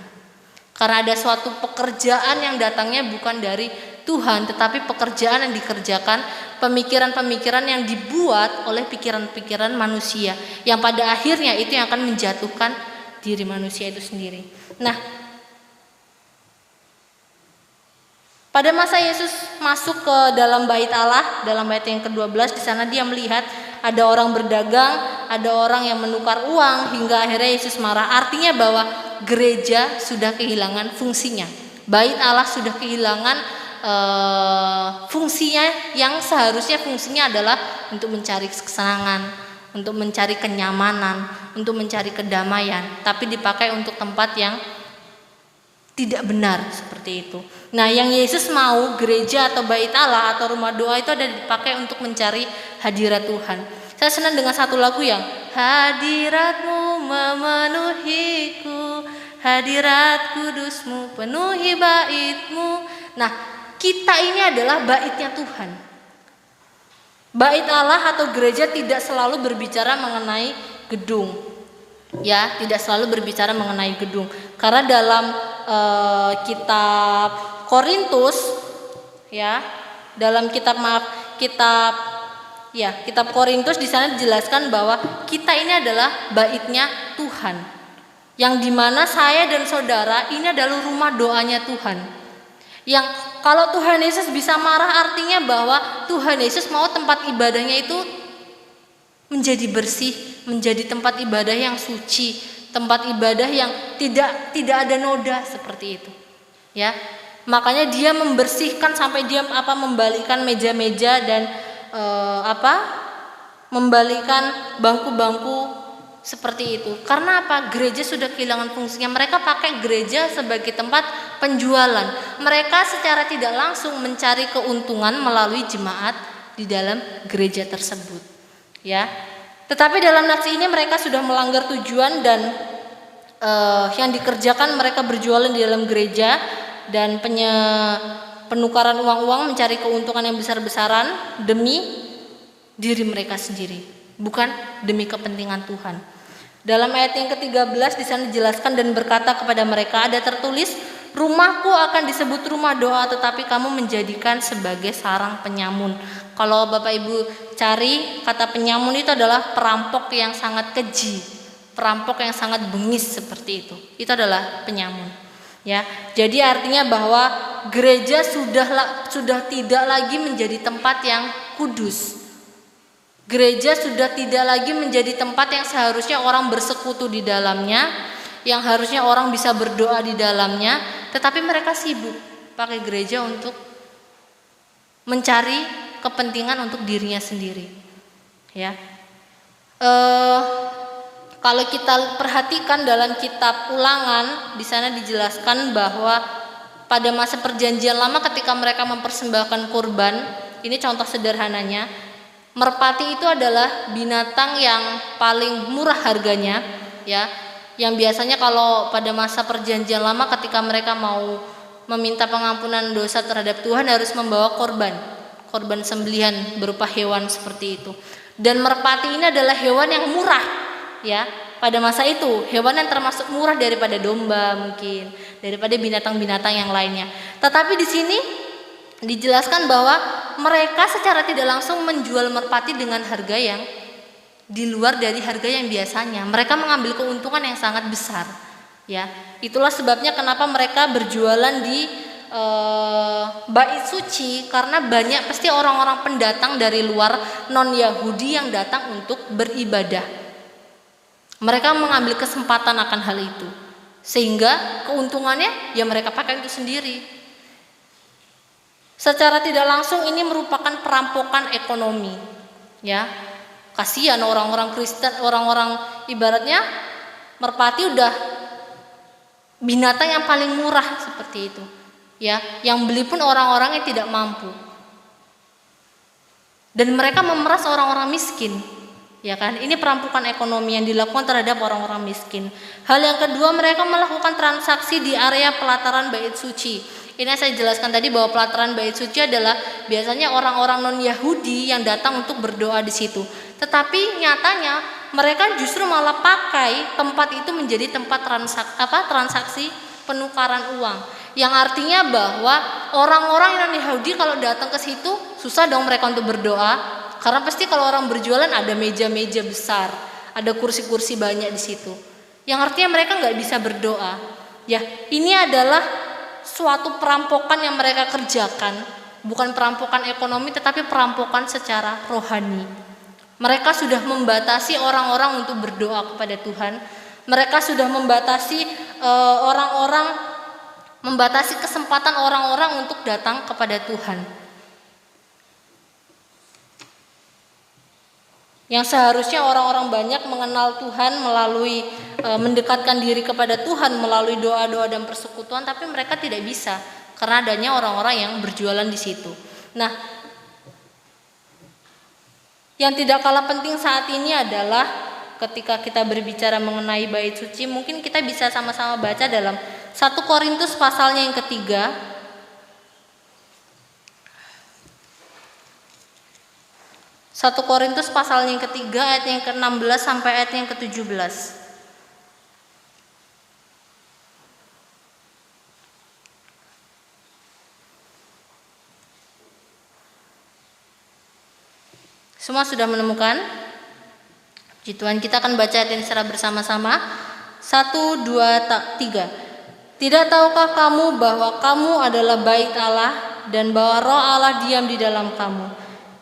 Karena ada suatu pekerjaan yang datangnya bukan dari Tuhan, tetapi pekerjaan yang dikerjakan, pemikiran-pemikiran yang dibuat oleh pikiran-pikiran manusia, yang pada akhirnya itu yang akan menjatuhkan diri manusia itu sendiri. Nah, pada masa Yesus masuk ke dalam bait Allah, dalam bait yang ke-12, di sana dia melihat Ada orang berdagang, ada orang yang menukar uang, hingga akhirnya Yesus marah. Artinya bahwa gereja sudah kehilangan fungsinya. Bait Allah sudah kehilangan fungsinya yang seharusnya fungsinya adalah untuk mencari kesenangan, untuk mencari kenyamanan, untuk mencari kedamaian, tapi dipakai untuk tempat yang tidak benar seperti itu. Nah, yang Yesus mau gereja atau bait Allah atau rumah doa itu ada dipakai untuk mencari hadirat Tuhan. Saya senang dengan satu lagu yang hadirat-Mu memenuhiku, hadirat kudus-Mu penuhi bait-Mu. Nah, kita ini adalah baitnya Tuhan. Bait Allah atau gereja tidak selalu berbicara mengenai gedung. Ya, tidak selalu berbicara mengenai gedung. Karena dalam kitab Korintus, ya, dalam kitab Korintus di sana dijelaskan bahwa kita ini adalah baitnya Tuhan, yang dimana saya dan saudara ini adalah rumah doanya Tuhan. Yang kalau Tuhan Yesus bisa marah, artinya bahwa Tuhan Yesus mau tempat ibadahnya itu menjadi bersih, menjadi tempat ibadah yang suci, tempat ibadah yang tidak ada noda seperti itu. Ya, makanya dia membersihkan sampai dia membalikkan meja-meja dan membalikkan bangku-bangku seperti itu. Karena apa? Gereja sudah kehilangan fungsinya. Mereka pakai gereja sebagai tempat penjualan. Mereka secara tidak langsung mencari keuntungan melalui jemaat di dalam gereja tersebut. Ya, tetapi dalam nats ini mereka sudah melanggar tujuan dan yang dikerjakan mereka berjualan di dalam gereja dan penukaran uang-uang mencari keuntungan yang besar-besaran demi diri mereka sendiri, bukan demi kepentingan Tuhan. Dalam ayat yang ke-13 di sana dijelaskan dan berkata kepada mereka, ada tertulis, rumahku akan disebut rumah doa, tetapi kamu menjadikan sebagai sarang penyamun. Kalau Bapak Ibu cari, kata penyamun itu adalah perampok yang sangat keji, perampok yang sangat bengis seperti itu. Itu adalah penyamun. Ya, jadi artinya bahwa gereja sudah tidak lagi menjadi tempat yang kudus. Gereja sudah tidak lagi menjadi tempat yang seharusnya orang bersekutu di dalamnya, yang harusnya orang bisa berdoa di dalamnya, tetapi mereka sibuk pakai gereja untuk mencari kepentingan untuk dirinya sendiri. Ya, kalau kita perhatikan dalam kitab Ulangan, di sana dijelaskan bahwa pada masa perjanjian lama ketika mereka mempersembahkan kurban, ini contoh sederhananya, merpati itu adalah binatang yang paling murah harganya, ya, yang biasanya kalau pada masa perjanjian lama ketika mereka mau meminta pengampunan dosa terhadap Tuhan harus membawa korban sembelihan berupa hewan seperti itu. Dan merpati ini adalah hewan yang murah, ya, pada masa itu hewan yang termasuk murah daripada domba, mungkin daripada binatang-binatang yang lainnya. Tetapi di sini dijelaskan bahwa mereka secara tidak langsung menjual merpati dengan harga yang di luar dari harga yang biasanya. Mereka mengambil keuntungan yang sangat besar. Ya, itulah sebabnya kenapa mereka berjualan di bait suci, karena banyak pasti orang-orang pendatang dari luar non Yahudi yang datang untuk beribadah. Mereka mengambil kesempatan akan hal itu, sehingga keuntungannya ya mereka pakai itu sendiri. Secara tidak langsung ini merupakan perampokan ekonomi. Ya, kasihan orang-orang Kristen, orang-orang ibaratnya merpati udah binatang yang paling murah seperti itu. Ya, yang beli pun orang-orang yang tidak mampu. Dan mereka memeras orang-orang miskin. Ya kan, ini perampokan ekonomi yang dilakukan terhadap orang-orang miskin. Hal yang kedua, mereka melakukan transaksi di area pelataran bait suci. Ini saya jelaskan tadi bahwa pelataran bait suci adalah biasanya orang-orang non-Yahudi yang datang untuk berdoa di situ. Tetapi nyatanya mereka justru malah pakai tempat itu menjadi tempat transaksi penukaran uang. Yang artinya bahwa orang-orang non-Yahudi kalau datang ke situ susah dong mereka untuk berdoa. Karena pasti kalau orang berjualan ada meja-meja besar, ada kursi-kursi banyak di situ. Yang artinya mereka nggak bisa berdoa. Ya, ini adalah suatu perampokan yang mereka kerjakan, bukan perampokan ekonomi tetapi perampokan secara rohani. Mereka sudah membatasi orang-orang untuk berdoa kepada Tuhan. Mereka sudah membatasi membatasi kesempatan orang-orang untuk datang kepada Tuhan. Yang seharusnya orang-orang banyak mengenal Tuhan melalui mendekatkan diri kepada Tuhan melalui doa-doa dan persekutuan, tapi mereka tidak bisa karena adanya orang-orang yang berjualan di situ. Nah, yang tidak kalah penting saat ini adalah ketika kita berbicara mengenai bait suci, mungkin kita bisa sama-sama baca dalam 1 Korintus pasalnya yang ketiga. 1 Korintus pasalnya yang ketiga ayat yang ke-16 sampai ayat yang ke-17. Semua sudah menemukan? Puji Tuhan, kita akan baca ayat ini secara bersama-sama. 1, 2, 3. Tidak tahukah kamu bahwa kamu adalah bait Allah dan bahwa Roh Allah diam di dalam kamu?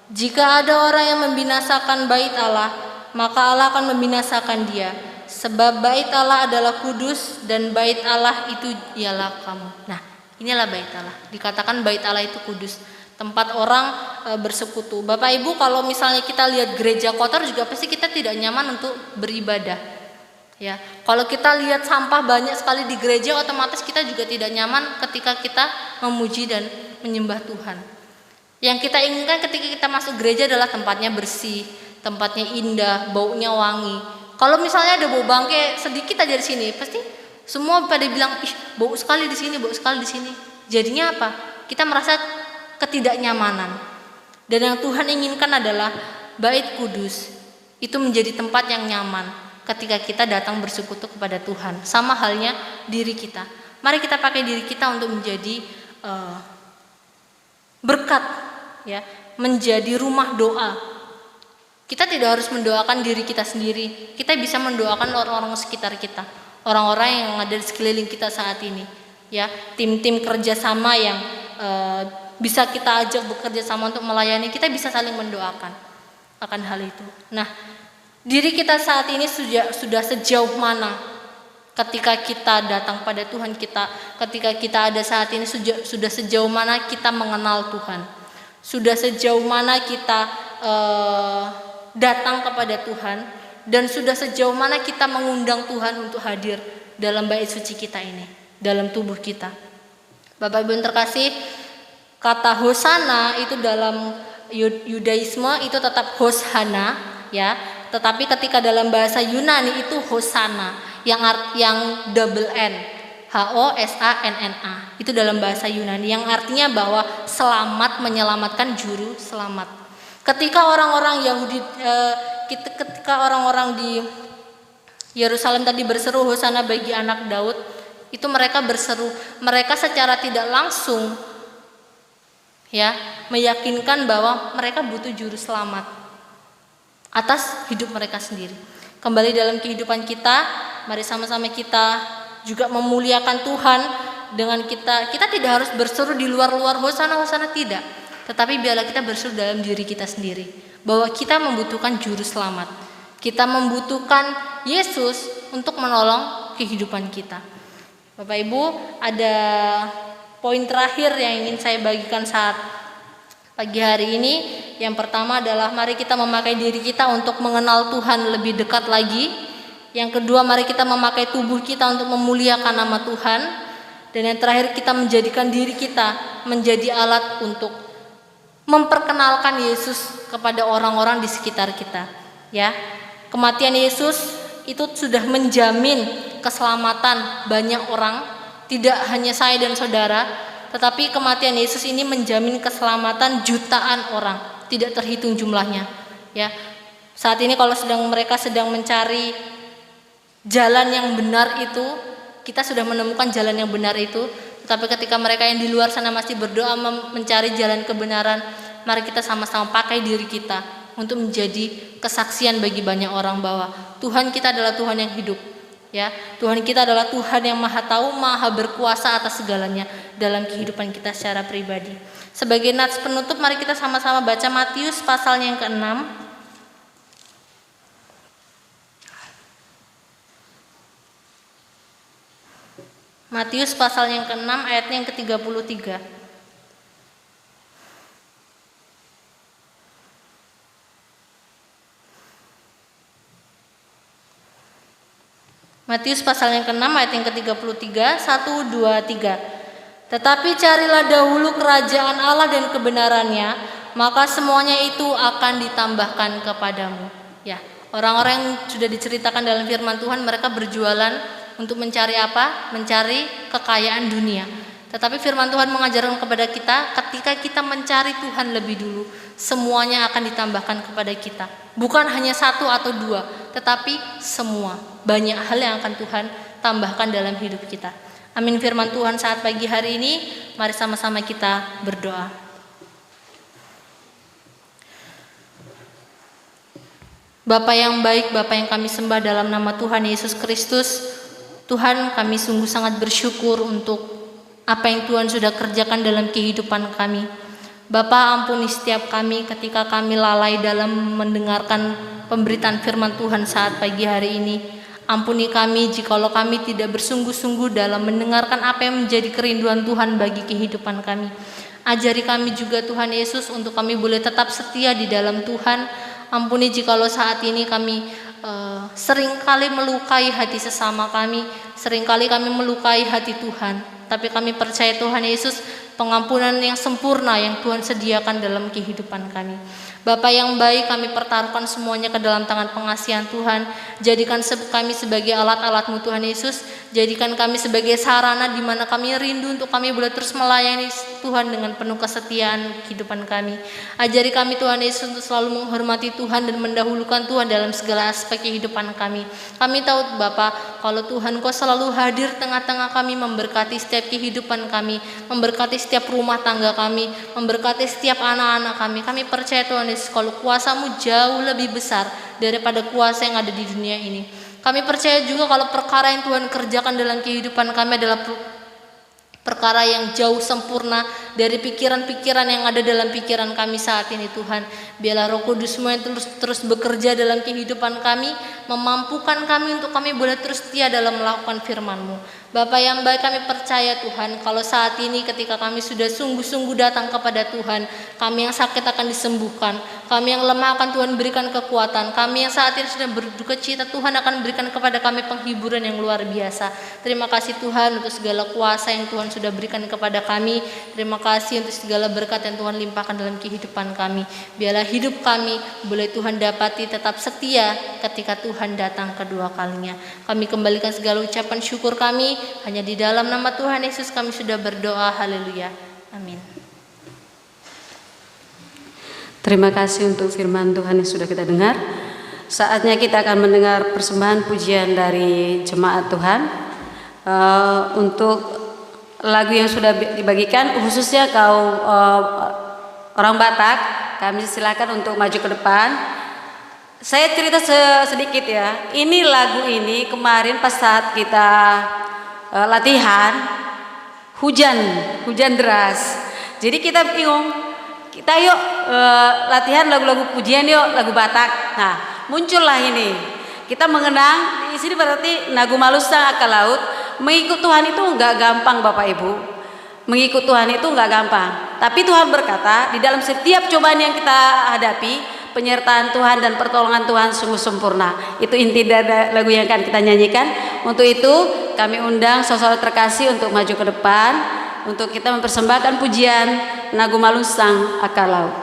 Jika ada orang yang membinasakan bait Allah, maka Allah akan membinasakan dia. Sebab bait Allah adalah kudus dan bait Allah itu ialah kamu. Nah, inilah bait Allah. Dikatakan bait Allah itu kudus, tempat orang bersekutu. Bapak Ibu, kalau misalnya kita lihat gereja kotor juga pasti kita tidak nyaman untuk beribadah. Ya, kalau kita lihat sampah banyak sekali di gereja, otomatis kita juga tidak nyaman ketika kita memuji dan menyembah Tuhan. Yang kita inginkan ketika kita masuk gereja adalah tempatnya bersih, tempatnya indah, baunya wangi. Kalau misalnya ada bau bangkai sedikit aja di sini, pasti semua pada bilang, ih, bau sekali di sini, bau sekali di sini. Jadinya apa? Kita merasa ketidaknyamanan. Dan yang Tuhan inginkan adalah bait kudus itu menjadi tempat yang nyaman ketika kita datang bersekutu kepada Tuhan. Sama halnya diri kita. Mari kita pakai diri kita untuk menjadi berkat, ya, menjadi rumah doa. Kita tidak harus mendoakan diri kita sendiri. Kita bisa mendoakan orang-orang sekitar kita, orang-orang yang ada di sekeliling kita saat ini. Ya, tim-tim kerjasama yang bisa kita ajak bekerja sama untuk melayani, kita bisa saling mendoakan akan hal itu. Nah, diri kita saat ini sudah sejauh mana ketika kita datang pada Tuhan kita, ketika kita ada saat ini sudah sejauh mana kita mengenal Tuhan, sudah sejauh mana kita datang kepada Tuhan, dan sudah sejauh mana kita mengundang Tuhan untuk hadir dalam bait suci kita ini, dalam tubuh kita. Bapak Ibu yang terkasih, kata hosana itu dalam Yudaisme itu tetap hoshana, ya. Tetapi ketika dalam bahasa Yunani itu hosana yang double N, HOSANNA. Itu dalam bahasa Yunani yang artinya bahwa selamat, menyelamatkan, juru selamat. Ketika orang-orang Yahudi ketika orang-orang di Yerusalem tadi berseru hosana bagi anak Daud, itu mereka berseru, mereka secara tidak langsung, ya, meyakinkan bahwa mereka butuh juru selamat atas hidup mereka sendiri. Kembali dalam kehidupan kita, mari sama-sama kita juga memuliakan Tuhan dengan kita tidak harus berseru di luar-luar hosana tidak, tetapi biarlah kita berseru dalam diri kita sendiri bahwa kita membutuhkan juru selamat. Kita membutuhkan Yesus untuk menolong kehidupan kita. Bapak Ibu, ada poin terakhir yang ingin saya bagikan saat pagi hari ini. Yang pertama adalah mari kita memakai diri kita untuk mengenal Tuhan lebih dekat lagi. Yang kedua, mari kita memakai tubuh kita untuk memuliakan nama Tuhan. Dan yang terakhir, kita menjadikan diri kita menjadi alat untuk memperkenalkan Yesus kepada orang-orang di sekitar kita. Ya, kematian Yesus itu sudah menjamin keselamatan banyak orang, tidak hanya saya dan saudara. Tetapi kematian Yesus ini menjamin keselamatan jutaan orang, tidak terhitung jumlahnya. Ya, saat ini kalau mereka sedang mencari jalan yang benar itu, kita sudah menemukan jalan yang benar itu. Tetapi ketika mereka yang di luar sana masih berdoa mencari jalan kebenaran, mari kita sama-sama pakai diri kita untuk menjadi kesaksian bagi banyak orang bahwa Tuhan kita adalah Tuhan yang hidup. Ya, Tuhan kita adalah Tuhan yang maha tahu, maha berkuasa atas segalanya dalam kehidupan kita secara pribadi. Sebagai nats penutup, mari kita sama-sama baca Matius pasalnya yang ke-6. Matius pasal yang ke-6 ayatnya yang ke-33. Matius pasal yang ke-6 ayat yang ke-33, 1, 2, 3. Tetapi carilah dahulu kerajaan Allah dan kebenarannya, maka semuanya itu akan ditambahkan kepadamu. Ya, orang-orang yang sudah diceritakan dalam firman Tuhan, mereka berjualan untuk mencari apa? Mencari kekayaan dunia. Tetapi firman Tuhan mengajarkan kepada kita, ketika kita mencari Tuhan lebih dulu, semuanya akan ditambahkan kepada kita. Bukan hanya satu atau dua, tetapi semua. Banyak hal yang akan Tuhan tambahkan dalam hidup kita. Amin firman Tuhan saat pagi hari ini. Mari sama-sama kita berdoa. Bapa yang baik, Bapa yang kami sembah dalam nama Tuhan Yesus Kristus, Tuhan, kami sungguh sangat bersyukur untuk apa yang Tuhan sudah kerjakan dalam kehidupan kami. Bapa, ampuni setiap kami ketika kami lalai dalam mendengarkan pemberitaan firman Tuhan saat pagi hari ini. Ampuni kami jikalau kami tidak bersungguh-sungguh dalam mendengarkan apa yang menjadi kerinduan Tuhan bagi kehidupan kami. Ajari kami juga Tuhan Yesus untuk kami boleh tetap setia di dalam Tuhan. Ampuni jikalau saat ini kami seringkali melukai hati sesama kami, seringkali kami melukai hati Tuhan. Tapi kami percaya Tuhan Yesus, pengampunan yang sempurna yang Tuhan sediakan dalam kehidupan kami. Bapa yang baik, kami pertaruhkan semuanya ke dalam tangan pengasihan Tuhan. Jadikan kami sebagai alat-alat-Mu Tuhan Yesus. Jadikan kami sebagai sarana di mana kami rindu untuk kami boleh terus melayani Tuhan dengan penuh kesetiaan kehidupan kami. Ajari kami Tuhan Yesus untuk selalu menghormati Tuhan dan mendahulukan Tuhan dalam segala aspek kehidupan kami. Kami tahu Bapa, kalau Tuhan Kau selalu hadir tengah-tengah kami, memberkati setiap kehidupan kami, memberkati setiap rumah tangga kami, memberkati setiap anak-anak kami. Kami percaya Tuhan Yesus, kalau kuasa-Mu jauh lebih besar daripada kuasa yang ada di dunia ini. Kami percaya juga kalau perkara yang Tuhan kerjakan dalam kehidupan kami adalah perkara yang jauh sempurna dari pikiran-pikiran yang ada dalam pikiran kami saat ini Tuhan. Biarlah Roh Kudus-Mu yang terus bekerja dalam kehidupan kami, memampukan kami untuk kami boleh terus setia dalam melakukan firman-Mu. Bapa yang baik, kami percaya Tuhan, kalau saat ini ketika kami sudah sungguh-sungguh datang kepada Tuhan, kami yang sakit akan disembuhkan, kami yang lemah akan Tuhan berikan kekuatan, kami yang saat ini sudah berduka cita, Tuhan akan berikan kepada kami penghiburan yang luar biasa. Terima kasih Tuhan untuk segala kuasa yang Tuhan sudah berikan kepada kami. Terima kasih untuk segala berkat yang Tuhan limpahkan dalam kehidupan kami. Biarlah hidup kami boleh Tuhan dapati tetap setia ketika Tuhan datang kedua kalinya. Kami kembalikan segala ucapan syukur kami. Hanya di dalam nama Tuhan Yesus kami sudah berdoa. Haleluya. Amin. Terima kasih untuk firman Tuhan yang sudah kita dengar. Saatnya kita akan mendengar persembahan pujian dari jemaat Tuhan. Untuk lagu yang sudah dibagikan, khususnya kaum orang Batak, kami silakan untuk maju ke depan. Saya cerita sedikit ya. Ini lagu ini kemarin pas saat kita latihan, hujan deras. Jadi kita bingung, kita yuk latihan lagu-lagu pujian yuk, lagu Batak. Nah, muncullah ini. Kita mengenang di sini berarti Nagu Malusang Aka Laut. Mengikut Tuhan itu enggak gampang Bapak Ibu. Mengikut Tuhan itu enggak gampang. Tapi Tuhan berkata, di dalam setiap cobaan yang kita hadapi, penyertaan Tuhan dan pertolongan Tuhan sungguh sempurna. Itu inti dari lagu yang akan kita nyanyikan. Untuk itu kami undang saudara terkasih untuk maju ke depan untuk kita mempersembahkan pujian Nagu Malusang Aka Laut.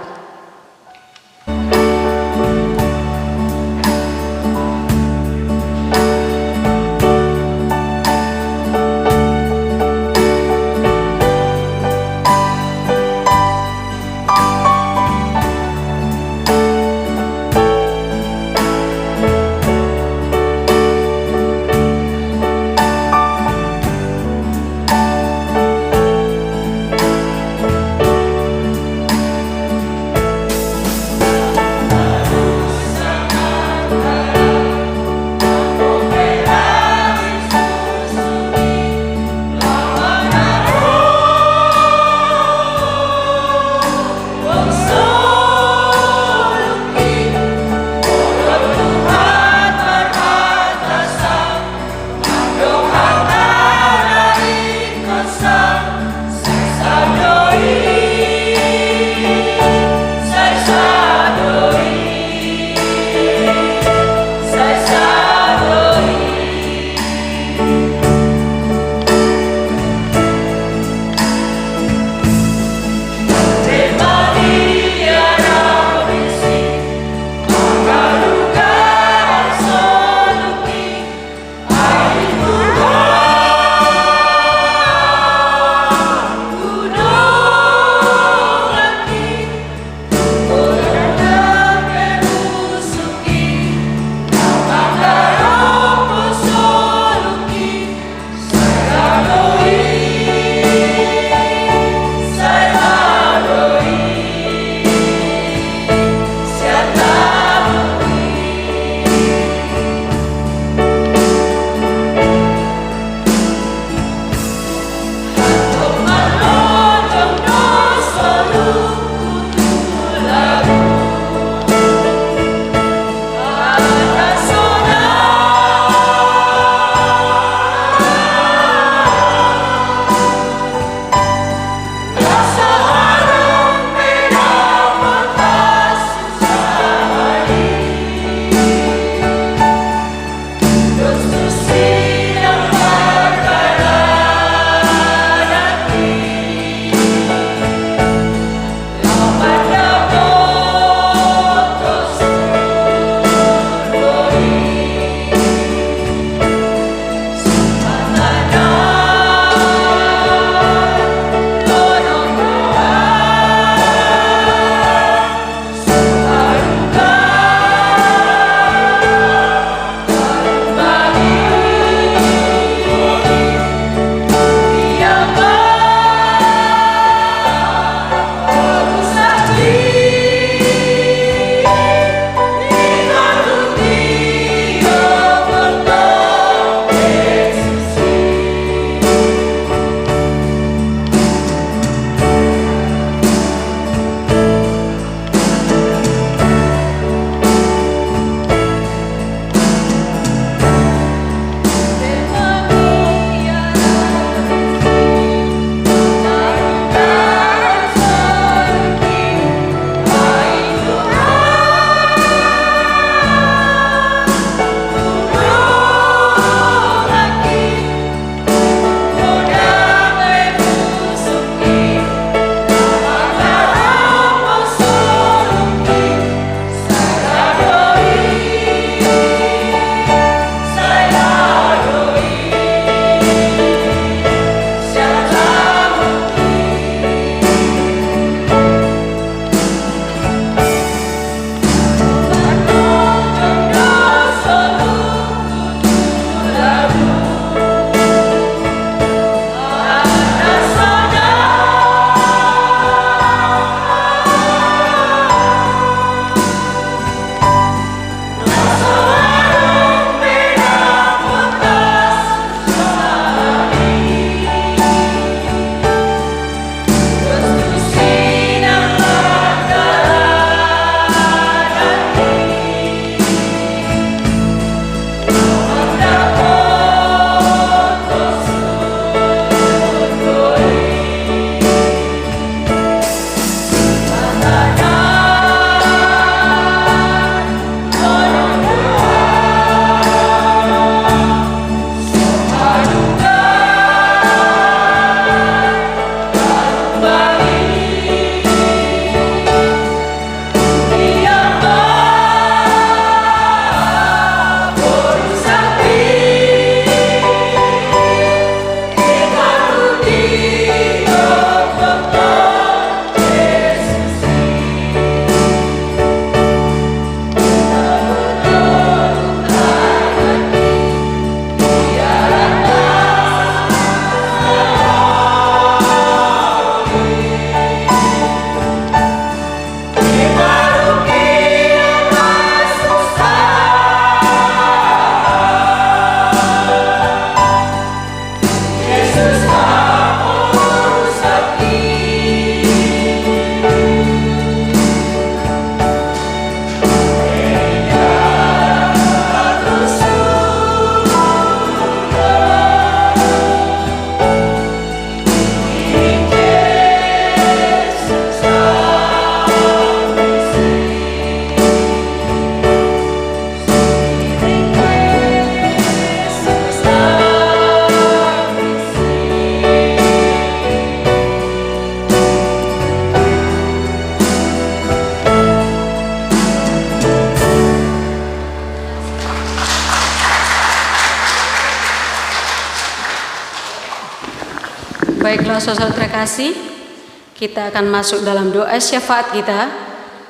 saudara terkasih, kita akan masuk dalam doa syafaat kita.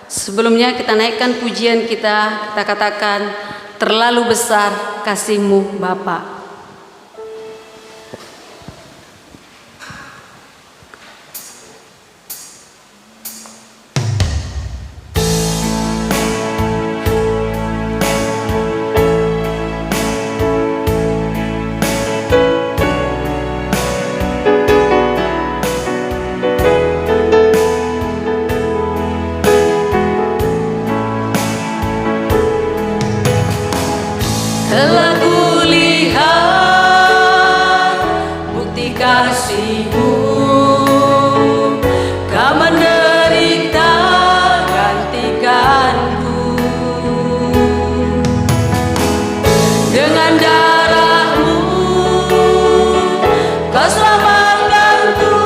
Sebelumnya kita naikkan pujian kita katakan, terlalu besar kasih-Mu Bapa. Telah kulihat bukti kasih-Mu, Kau menderita gantikanku. Dengan darah-Mu Kau selamatkanku,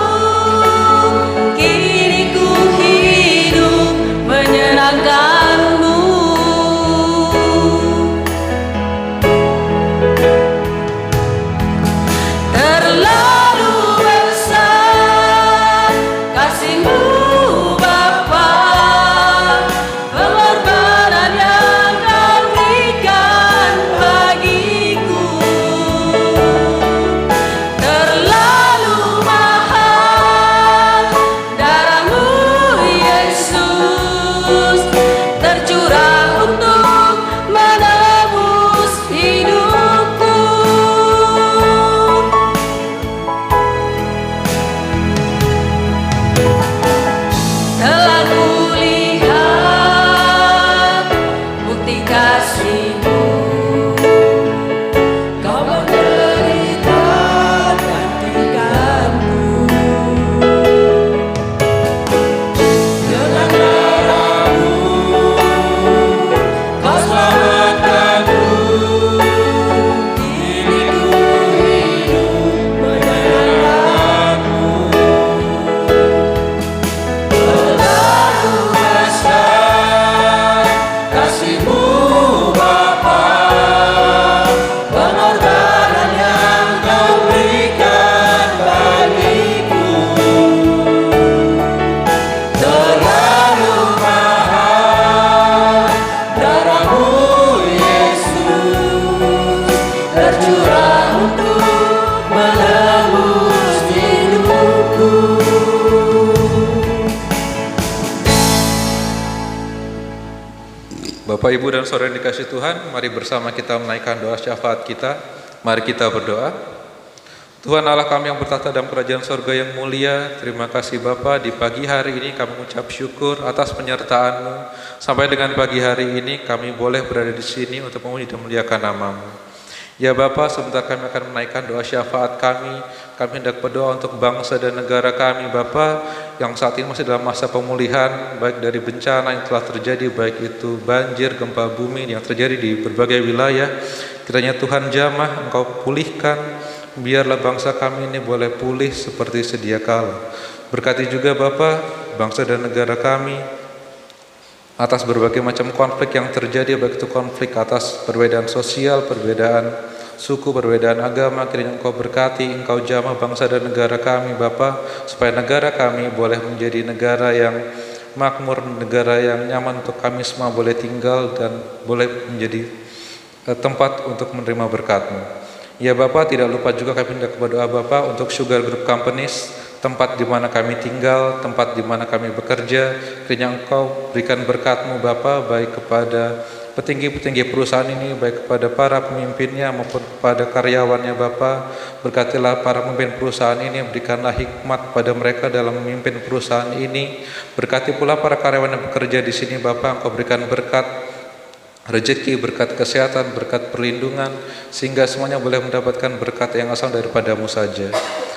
kini ku hidup menyenangkan-Mu. Bapak, Ibu, dan Saudara yang dikasihi Tuhan, mari bersama kita menaikkan doa syafaat kita. Mari kita berdoa. Tuhan Allah kami yang bertata dalam kerajaan sorga yang mulia, terima kasih Bapa, di pagi hari ini kami mengucap syukur atas penyertaan-Mu. Sampai dengan pagi hari ini kami boleh berada di sini untuk memuji dan memuliakan nama-Mu. Ya Bapa, sebentar kami akan menaikkan doa syafaat kami. Kami hendak berdoa untuk bangsa dan negara kami Bapa, yang saat ini masih dalam masa pemulihan, baik dari bencana yang telah terjadi, baik itu banjir, gempa bumi yang terjadi di berbagai wilayah. Kiranya Tuhan jamah Engkau pulihkan, biarlah bangsa kami ini boleh pulih seperti sedia kala. Berkati juga Bapa bangsa dan negara kami atas berbagai macam konflik yang terjadi, baik itu konflik atas perbedaan sosial, perbedaan suku, perbedaan agama. Kiranya Engkau berkati, Engkau jamah bangsa dan negara kami Bapa, supaya negara kami boleh menjadi negara yang makmur, negara yang nyaman untuk kami semua boleh tinggal dan boleh menjadi tempat untuk menerima berkat-Mu. Ya Bapa, tidak lupa juga kami hendak berdoa Bapa untuk Sugar Group Companies, tempat di mana kami tinggal, tempat di mana kami bekerja. Kiranya Engkau berikan berkat-Mu Bapa, baik kepada petinggi-petinggi perusahaan ini, baik kepada para pemimpinnya maupun kepada karyawannya Bapa. Berkatilah para pemimpin perusahaan ini, berikanlah hikmat pada mereka dalam memimpin perusahaan ini. Berkati pula para karyawan yang bekerja di sini Bapa, Engkau berikan berkat rezeki, berkat kesehatan, berkat perlindungan, sehingga semuanya boleh mendapatkan berkat yang asal daripada-Mu saja.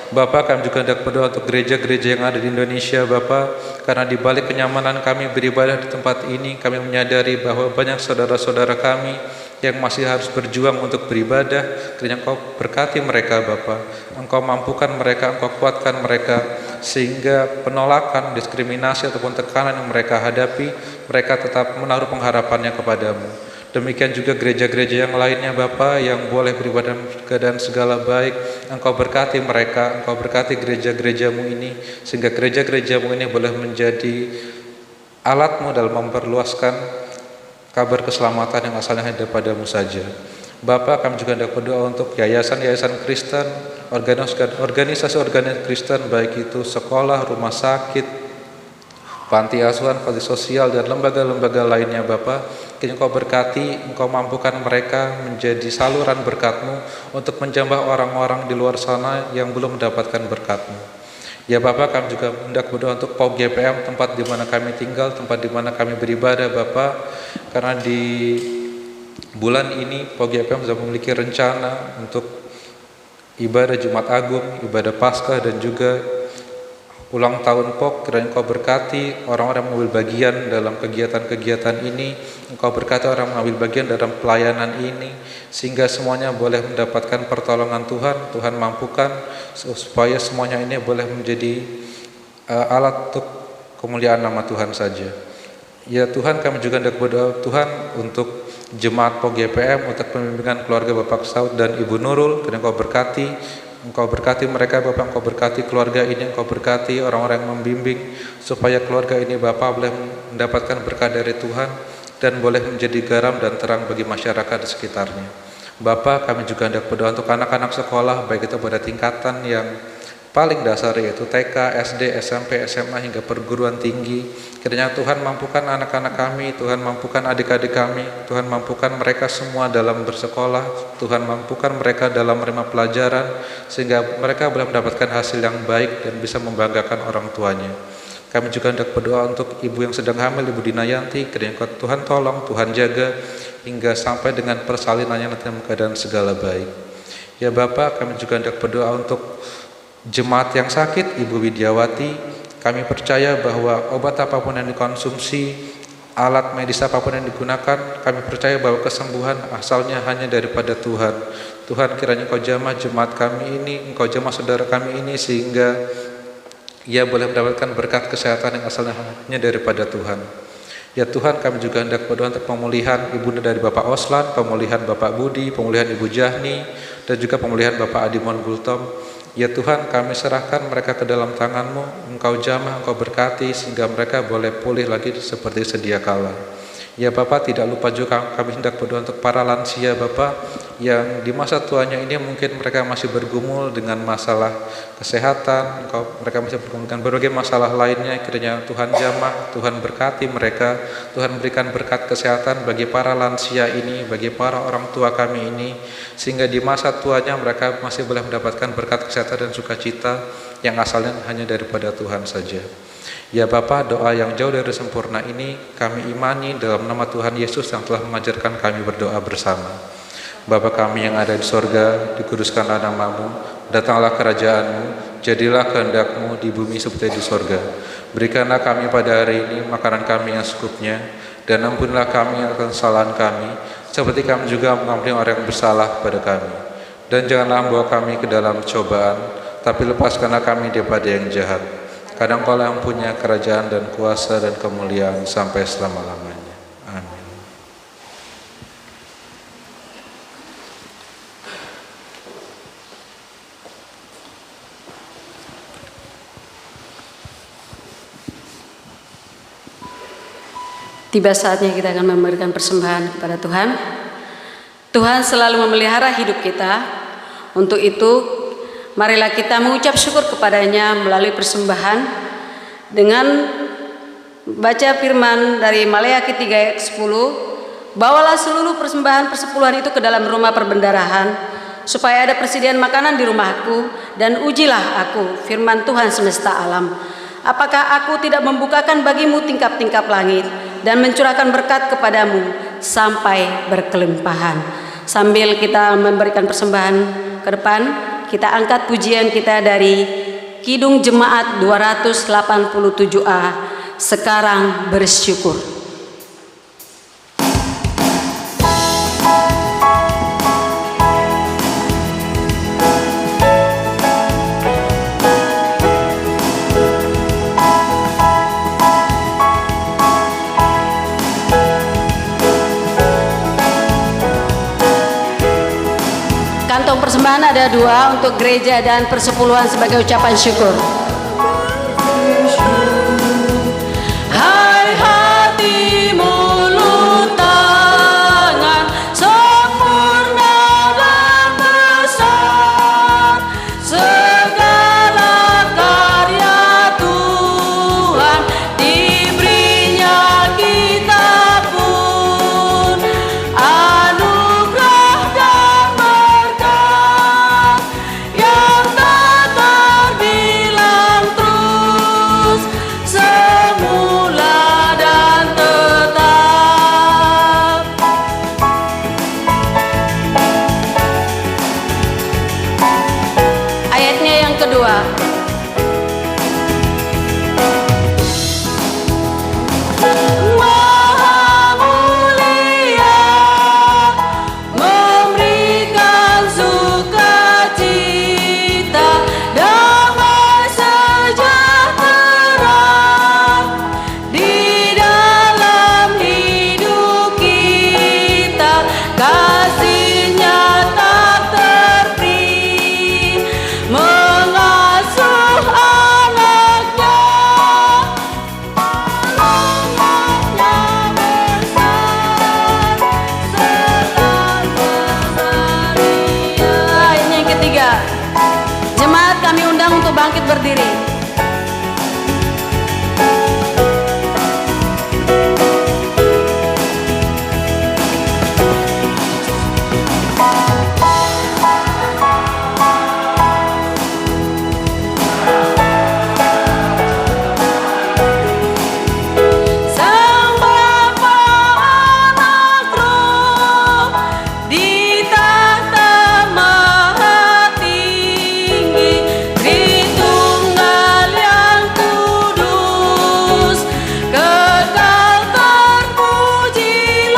Bapa, kami juga hendak berdoa untuk gereja-gereja yang ada di Indonesia Bapa, karena di balik kenyamanan kami beribadah di tempat ini, kami menyadari bahwa banyak saudara-saudara kami yang masih harus berjuang untuk beribadah. Kiranya Engkau berkati mereka Bapa, Engkau mampukan mereka, Engkau kuatkan mereka, sehingga penolakan, diskriminasi ataupun tekanan yang mereka hadapi, mereka tetap menaruh pengharapannya kepada-Mu. Demikian juga gereja-gereja yang lainnya Bapa yang boleh beribadah dalam keadaan segala baik. Engkau berkati mereka, Engkau berkati gereja-gerejamu ini, sehingga gereja-gerejamu ini boleh menjadi alatmu dalam memperluaskan kabar keselamatan yang asalnya hanya daripada-Mu saja. Bapa, kami juga hendak berdoa untuk yayasan-yayasan Kristen, organisasi-organisasi Kristen, baik itu sekolah, rumah sakit, panti asuhan, panti sosial, dan lembaga-lembaga lainnya Bapa. Kini Engkau berkati, Engkau mampukan mereka menjadi saluran berkat-Mu untuk menjamah orang-orang di luar sana yang belum mendapatkan berkat-Mu. Ya Bapak, kami juga hendak berdoa untuk PAUG GPM, tempat di mana kami tinggal, tempat di mana kami beribadah Bapak. Karena di bulan ini PAUG GPM sudah memiliki rencana untuk ibadah Jumat Agung, ibadah Paskah, dan juga ulang tahun PAUG. Kiranya Engkau berkati orang-orang mengambil bagian dalam kegiatan-kegiatan ini. Engkau berkati orang mengambil bagian dalam pelayanan ini, sehingga semuanya boleh mendapatkan pertolongan Tuhan. Tuhan mampukan supaya semuanya ini boleh menjadi alat untuk kemuliaan nama Tuhan saja. Ya Tuhan, kami juga hendak berdoa Tuhan untuk jemaat PAUG GPM, untuk pembimbingan keluarga Bapak Saud dan Ibu Nurul. Kiranya Engkau berkati, Engkau berkati mereka Bapak, Engkau berkati keluarga ini, Engkau berkati orang-orang yang membimbing, supaya keluarga ini Bapak boleh mendapatkan berkat dari Tuhan dan boleh menjadi garam dan terang bagi masyarakat di sekitarnya. Bapak, kami juga hendak berdoa untuk anak-anak sekolah, baik itu pada tingkatan yang paling dasar, yaitu TK, SD, SMP, SMA, hingga perguruan tinggi. Kiranya Tuhan mampukan anak-anak kami, Tuhan mampukan adik-adik kami, Tuhan mampukan mereka semua dalam bersekolah, Tuhan mampukan mereka dalam menerima pelajaran, sehingga mereka boleh mendapatkan hasil yang baik dan bisa membanggakan orang tuanya. Kami juga hendak berdoa untuk ibu yang sedang hamil, Ibu Dinayanti. Kiranya Tuhan tolong, Tuhan jaga, hingga sampai dengan persalinannya nanti dalam keadaan segala baik. Ya Bapak, kami juga hendak berdoa untuk jemaat yang sakit, Ibu Widiawati. Kami percaya bahwa obat apapun yang dikonsumsi, alat medis apapun yang digunakan, kami percaya bahwa kesembuhan asalnya hanya daripada Tuhan. Tuhan, kiranya Engkau jamah jemaat kami ini, Engkau jamah saudara kami ini, sehingga ia boleh mendapatkan berkat kesehatan yang asalnya hanya daripada Tuhan. Ya Tuhan, kami juga hendak berdoa untuk pemulihan ibunda dari Bapak Oslan, pemulihan Bapak Budi, pemulihan Ibu Jahni, dan juga pemulihan Bapak Adimon Gultom. Ya Tuhan, kami serahkan mereka ke dalam tangan-Mu, Engkau jamah, Engkau berkati, sehingga mereka boleh pulih lagi seperti sedia kala. Ya Bapak, tidak lupa juga kami hendak berdoa untuk para lansia Bapak, yang di masa tuanya ini mungkin mereka masih bergumul dengan masalah kesehatan, mereka masih bergumul dengan berbagai masalah lainnya. Kiranya Tuhan jamah, Tuhan berkati mereka, Tuhan berikan berkat kesehatan bagi para lansia ini, bagi para orang tua kami ini, sehingga di masa tuanya mereka masih boleh mendapatkan berkat kesehatan dan sukacita yang asalnya hanya daripada Tuhan saja. Ya Bapa, doa yang jauh dari sempurna ini kami imani dalam nama Tuhan Yesus yang telah mengajarkan kami berdoa bersama. Bapa kami yang ada di sorga, dikuduskanlah nama-Mu, datanglah kerajaan-Mu, jadilah kehendak-Mu di bumi seperti di sorga. Berikanlah kami pada hari ini makanan kami yang secukupnya, dan ampunilah kami akan kesalahan kami, seperti kami juga mengampuni orang yang bersalah pada kami. Dan janganlah membawa kami ke dalam cobaan, tapi lepaskanlah kami daripada yang jahat. Karena Engkau yang punya kerajaan dan kuasa dan kemuliaan sampai selama-lamanya. Amin. Tiba saatnya kita akan memberikan persembahan kepada Tuhan. Tuhan selalu memelihara hidup kita. Untuk itu, marilah kita mengucap syukur kepadanya melalui persembahan dengan baca firman dari Maleakhi 3 ayat 10. Bawalah seluruh persembahan persepuluhan itu ke dalam rumah perbendarahan, supaya ada persediaan makanan di rumahku, dan ujilah aku, firman Tuhan semesta alam. Apakah aku tidak membukakan bagimu tingkap-tingkap langit dan mencurahkan berkat kepadamu sampai berkelimpahan. Sambil kita memberikan persembahan ke depan, kita angkat pujian kita dari Kidung Jemaat 287A, Sekarang Bersyukur. ada 2 untuk gereja dan persepuluhan sebagai ucapan syukur. Hai hati mulut tangan sempurna dan besar, segala karya Tuhan diberinya kita pun anugerah dan berkat yang tak terbilang terus semula dan tetap. Ayatnya yang kedua. Maha mulia, memberikan sukacita, damai sejahtera di dalam hidup kita. Kasih-Nya tak terperi, mengasuh anaknya. Ayatnya yang ketiga. Jemaat kami undang untuk bangkit berdiri. Sang Bapa Anak Roh di tahta Maha Tinggi, Tritunggal yang kudus, kekal terpujilah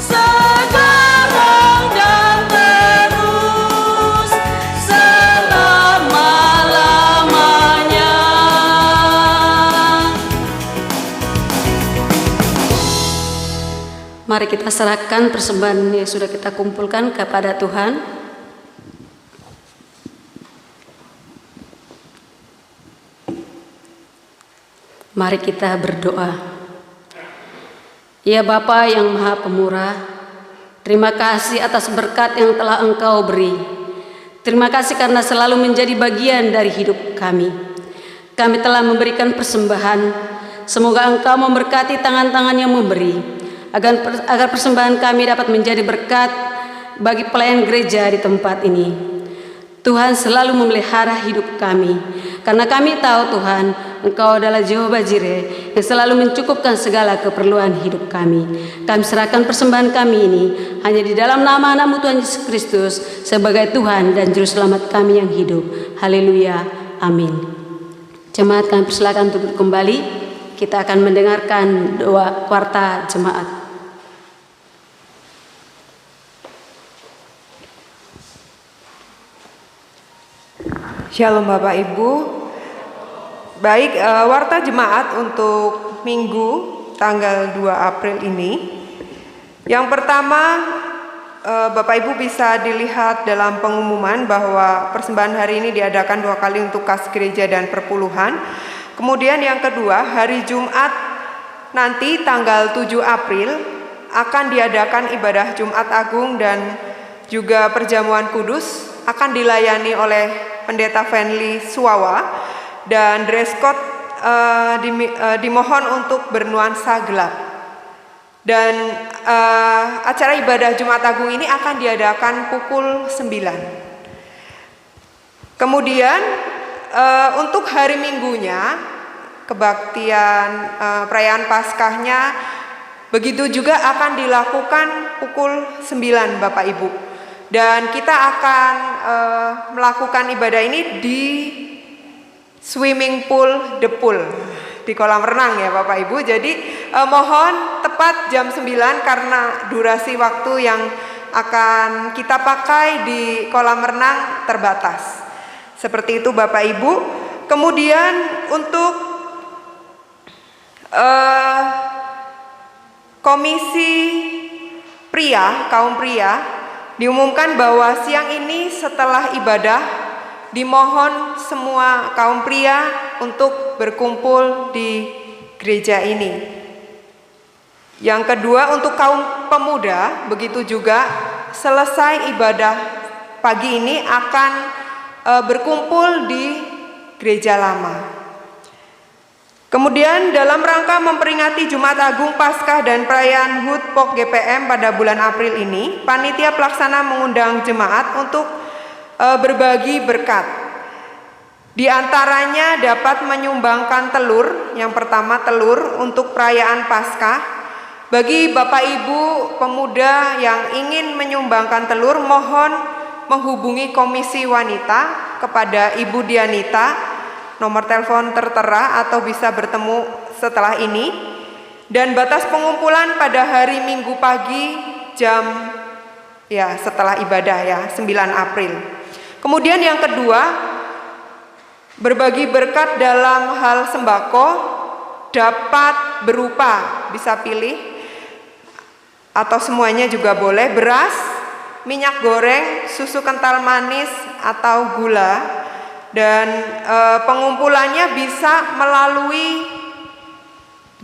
sekarang dan terus selama-lamanya. Mari kita serahkan persembahan yang sudah kita kumpulkan kepada Tuhan. Mari kita berdoa. Ya Bapa yang Maha Pemurah, terima kasih atas berkat yang telah Engkau beri. Terima kasih karena selalu menjadi bagian dari hidup kami. Kami telah memberikan persembahan. Semoga Engkau memberkati tangan-tangan yang memberi, agar persembahan kami dapat menjadi berkat bagi pelayan gereja di tempat ini. Tuhan selalu memelihara hidup kami, karena kami tahu Tuhan, Engkau adalah Jehovah Jireh yang selalu mencukupkan segala keperluan hidup kami. Kami serahkan persembahan kami ini hanya di dalam nama anak-Mu Tuhan Yesus Kristus sebagai Tuhan dan Juru Selamat kami yang hidup. Haleluya, amin. Jemaat kami persilakan untuk duduk kembali. Kita akan mendengarkan doa warta jemaat. Shalom Bapak Ibu. Baik, warta jemaat untuk Minggu tanggal 2 April ini. Yang pertama, Bapak Ibu bisa dilihat dalam pengumuman bahwa persembahan hari ini diadakan 2 kali untuk kas gereja dan perpuluhan. Kemudian yang kedua, hari Jumat nanti tanggal 7 April akan diadakan ibadah Jumat Agung dan juga perjamuan kudus, akan dilayani oleh Pendeta Fenly Suwawa, dan dress code dimohon untuk bernuansa gelap. Dan acara ibadah Jumat Agung ini akan diadakan pukul 9. Kemudian untuk hari Minggunya, kebaktian perayaan Paskahnya begitu juga akan dilakukan pukul 9 Bapak Ibu. Dan kita akan melakukan ibadah ini di swimming pool The Pool, di kolam renang ya Bapak Ibu. Jadi mohon tepat jam 9 karena durasi waktu yang akan kita pakai di kolam renang terbatas. Seperti itu Bapak Ibu. Kemudian untuk komisi pria, kaum pria, diumumkan bahwa siang ini setelah ibadah dimohon semua kaum pria untuk berkumpul di gereja ini. Yang kedua, untuk kaum pemuda, begitu juga selesai ibadah pagi ini akan berkumpul di gereja lama. Kemudian dalam rangka memperingati Jumat Agung Paskah dan perayaan HUT POK GPM pada bulan April ini, panitia pelaksana mengundang jemaat untuk berbagi berkat. Di antaranya dapat menyumbangkan telur, yang pertama telur untuk perayaan Paskah. Bagi Bapak Ibu pemuda yang ingin menyumbangkan telur, mohon menghubungi Komisi Wanita kepada Ibu Dianita, nomor telepon tertera atau bisa bertemu setelah ini. Dan batas pengumpulan pada hari Minggu pagi jam setelah ibadah 9 April. Kemudian yang kedua, berbagi berkat dalam hal sembako dapat berupa, bisa pilih atau semuanya juga boleh, beras, minyak goreng, susu kental manis atau gula. Dan pengumpulannya bisa melalui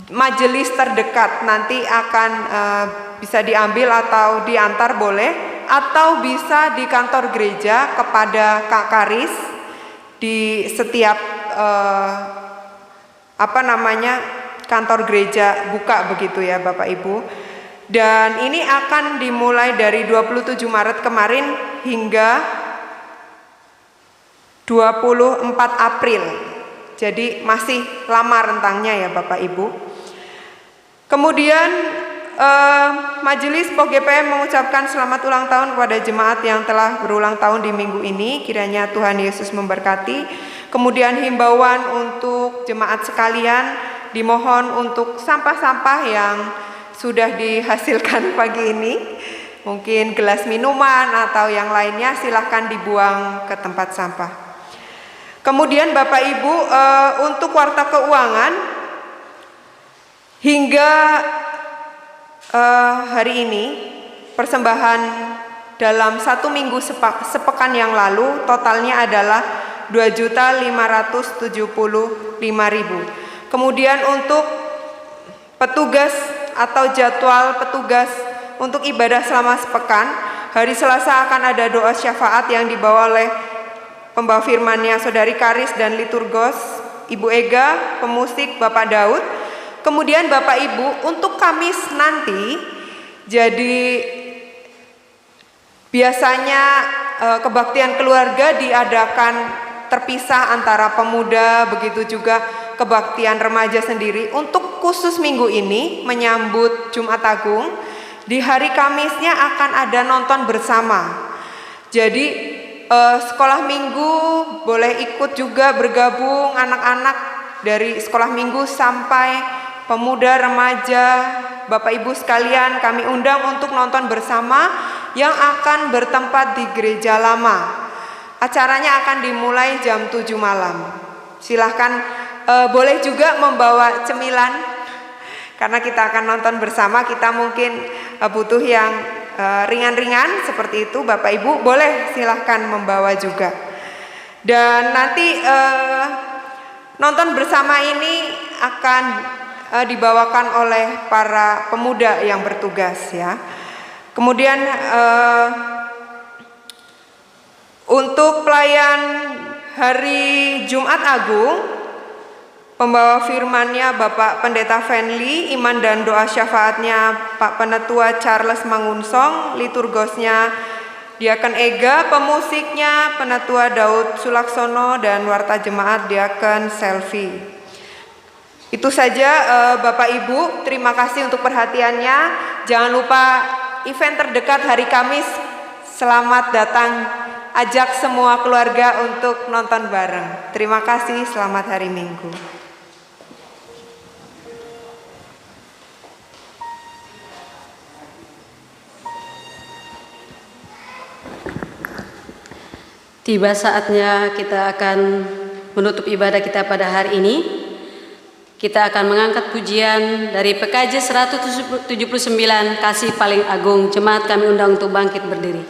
majelis terdekat, nanti akan bisa diambil atau diantar boleh, atau bisa di kantor gereja kepada Kak Karis di setiap kantor gereja buka begitu ya Bapak Ibu. Dan ini akan dimulai dari 27 Maret kemarin hingga 24 April. Jadi masih lama rentangnya ya Bapak Ibu. Kemudian Majelis POK GPM mengucapkan selamat ulang tahun kepada jemaat yang telah berulang tahun di minggu ini. Kiranya Tuhan Yesus memberkati. Kemudian himbauan untuk jemaat sekalian, dimohon untuk sampah-sampah yang sudah dihasilkan pagi ini, mungkin gelas minuman atau yang lainnya, silahkan dibuang ke tempat sampah. Kemudian Bapak Ibu, untuk warta keuangan hingga hari ini, persembahan dalam 1 minggu sepekan yang lalu totalnya adalah 2.575.000. Kemudian untuk petugas atau jadwal petugas untuk ibadah selama sepekan, hari Selasa akan ada doa syafaat yang dibawa oleh pembawa firman-Nya Saudari Karis dan liturgos Ibu Ega, pemusik Bapak Daud. Kemudian Bapak Ibu, untuk Kamis nanti, jadi biasanya kebaktian keluarga diadakan terpisah antara pemuda, begitu juga kebaktian remaja sendiri. Untuk khusus minggu ini menyambut Jumat Agung, di hari Kamisnya akan ada nonton bersama. Jadi sekolah minggu boleh ikut juga bergabung, anak-anak dari sekolah minggu sampai pemuda, remaja, Bapak Ibu sekalian kami undang untuk nonton bersama yang akan bertempat di gereja lama. Acaranya akan dimulai jam 7 malam. Silahkan boleh juga membawa cemilan, karena kita akan nonton bersama. Kita mungkin butuh yang ringan-ringan seperti itu. Bapak Ibu boleh silahkan membawa juga. Dan nanti nonton bersama ini akan dibawakan oleh para pemuda yang bertugas ya. Kemudian untuk pelayan hari Jumat Agung, pembawa firman-Nya Bapak Pendeta Fenli, iman dan doa syafaatnya Pak Penetua Charles Mangunsong, liturgosnya Diaken Ega, pemusiknya Penetua Daud Sulaksono, dan warta jemaat Diaken Selvi. Itu saja Bapak Ibu, terima kasih untuk perhatiannya. Jangan lupa event terdekat hari Kamis, selamat datang, ajak semua keluarga untuk nonton bareng. Terima kasih, selamat hari Minggu. Tiba saatnya kita akan menutup ibadah kita pada hari ini. Kita akan mengangkat pujian dari PKJ 179, Kasih Paling Agung. Jemaat kami undang untuk bangkit berdiri.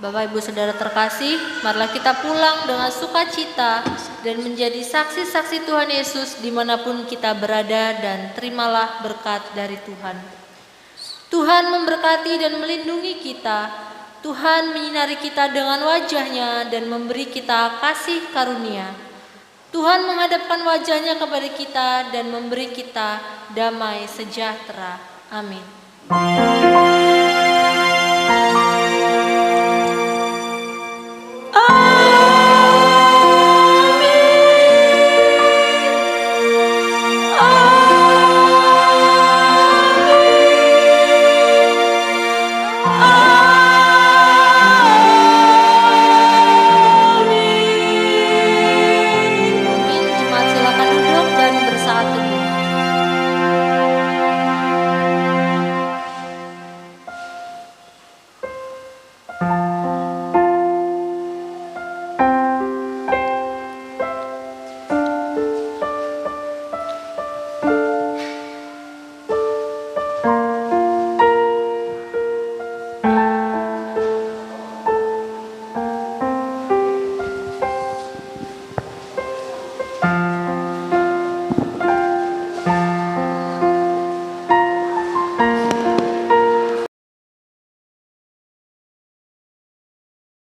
Bapak Ibu Saudara terkasih, marilah kita pulang dengan sukacita dan menjadi saksi-saksi Tuhan Yesus dimanapun kita berada, dan terimalah berkat dari Tuhan. Tuhan memberkati dan melindungi kita. Tuhan menyinari kita dengan wajah-Nya dan memberi kita kasih karunia. Tuhan menghadapkan wajah-Nya kepada kita dan memberi kita damai sejahtera. Amin.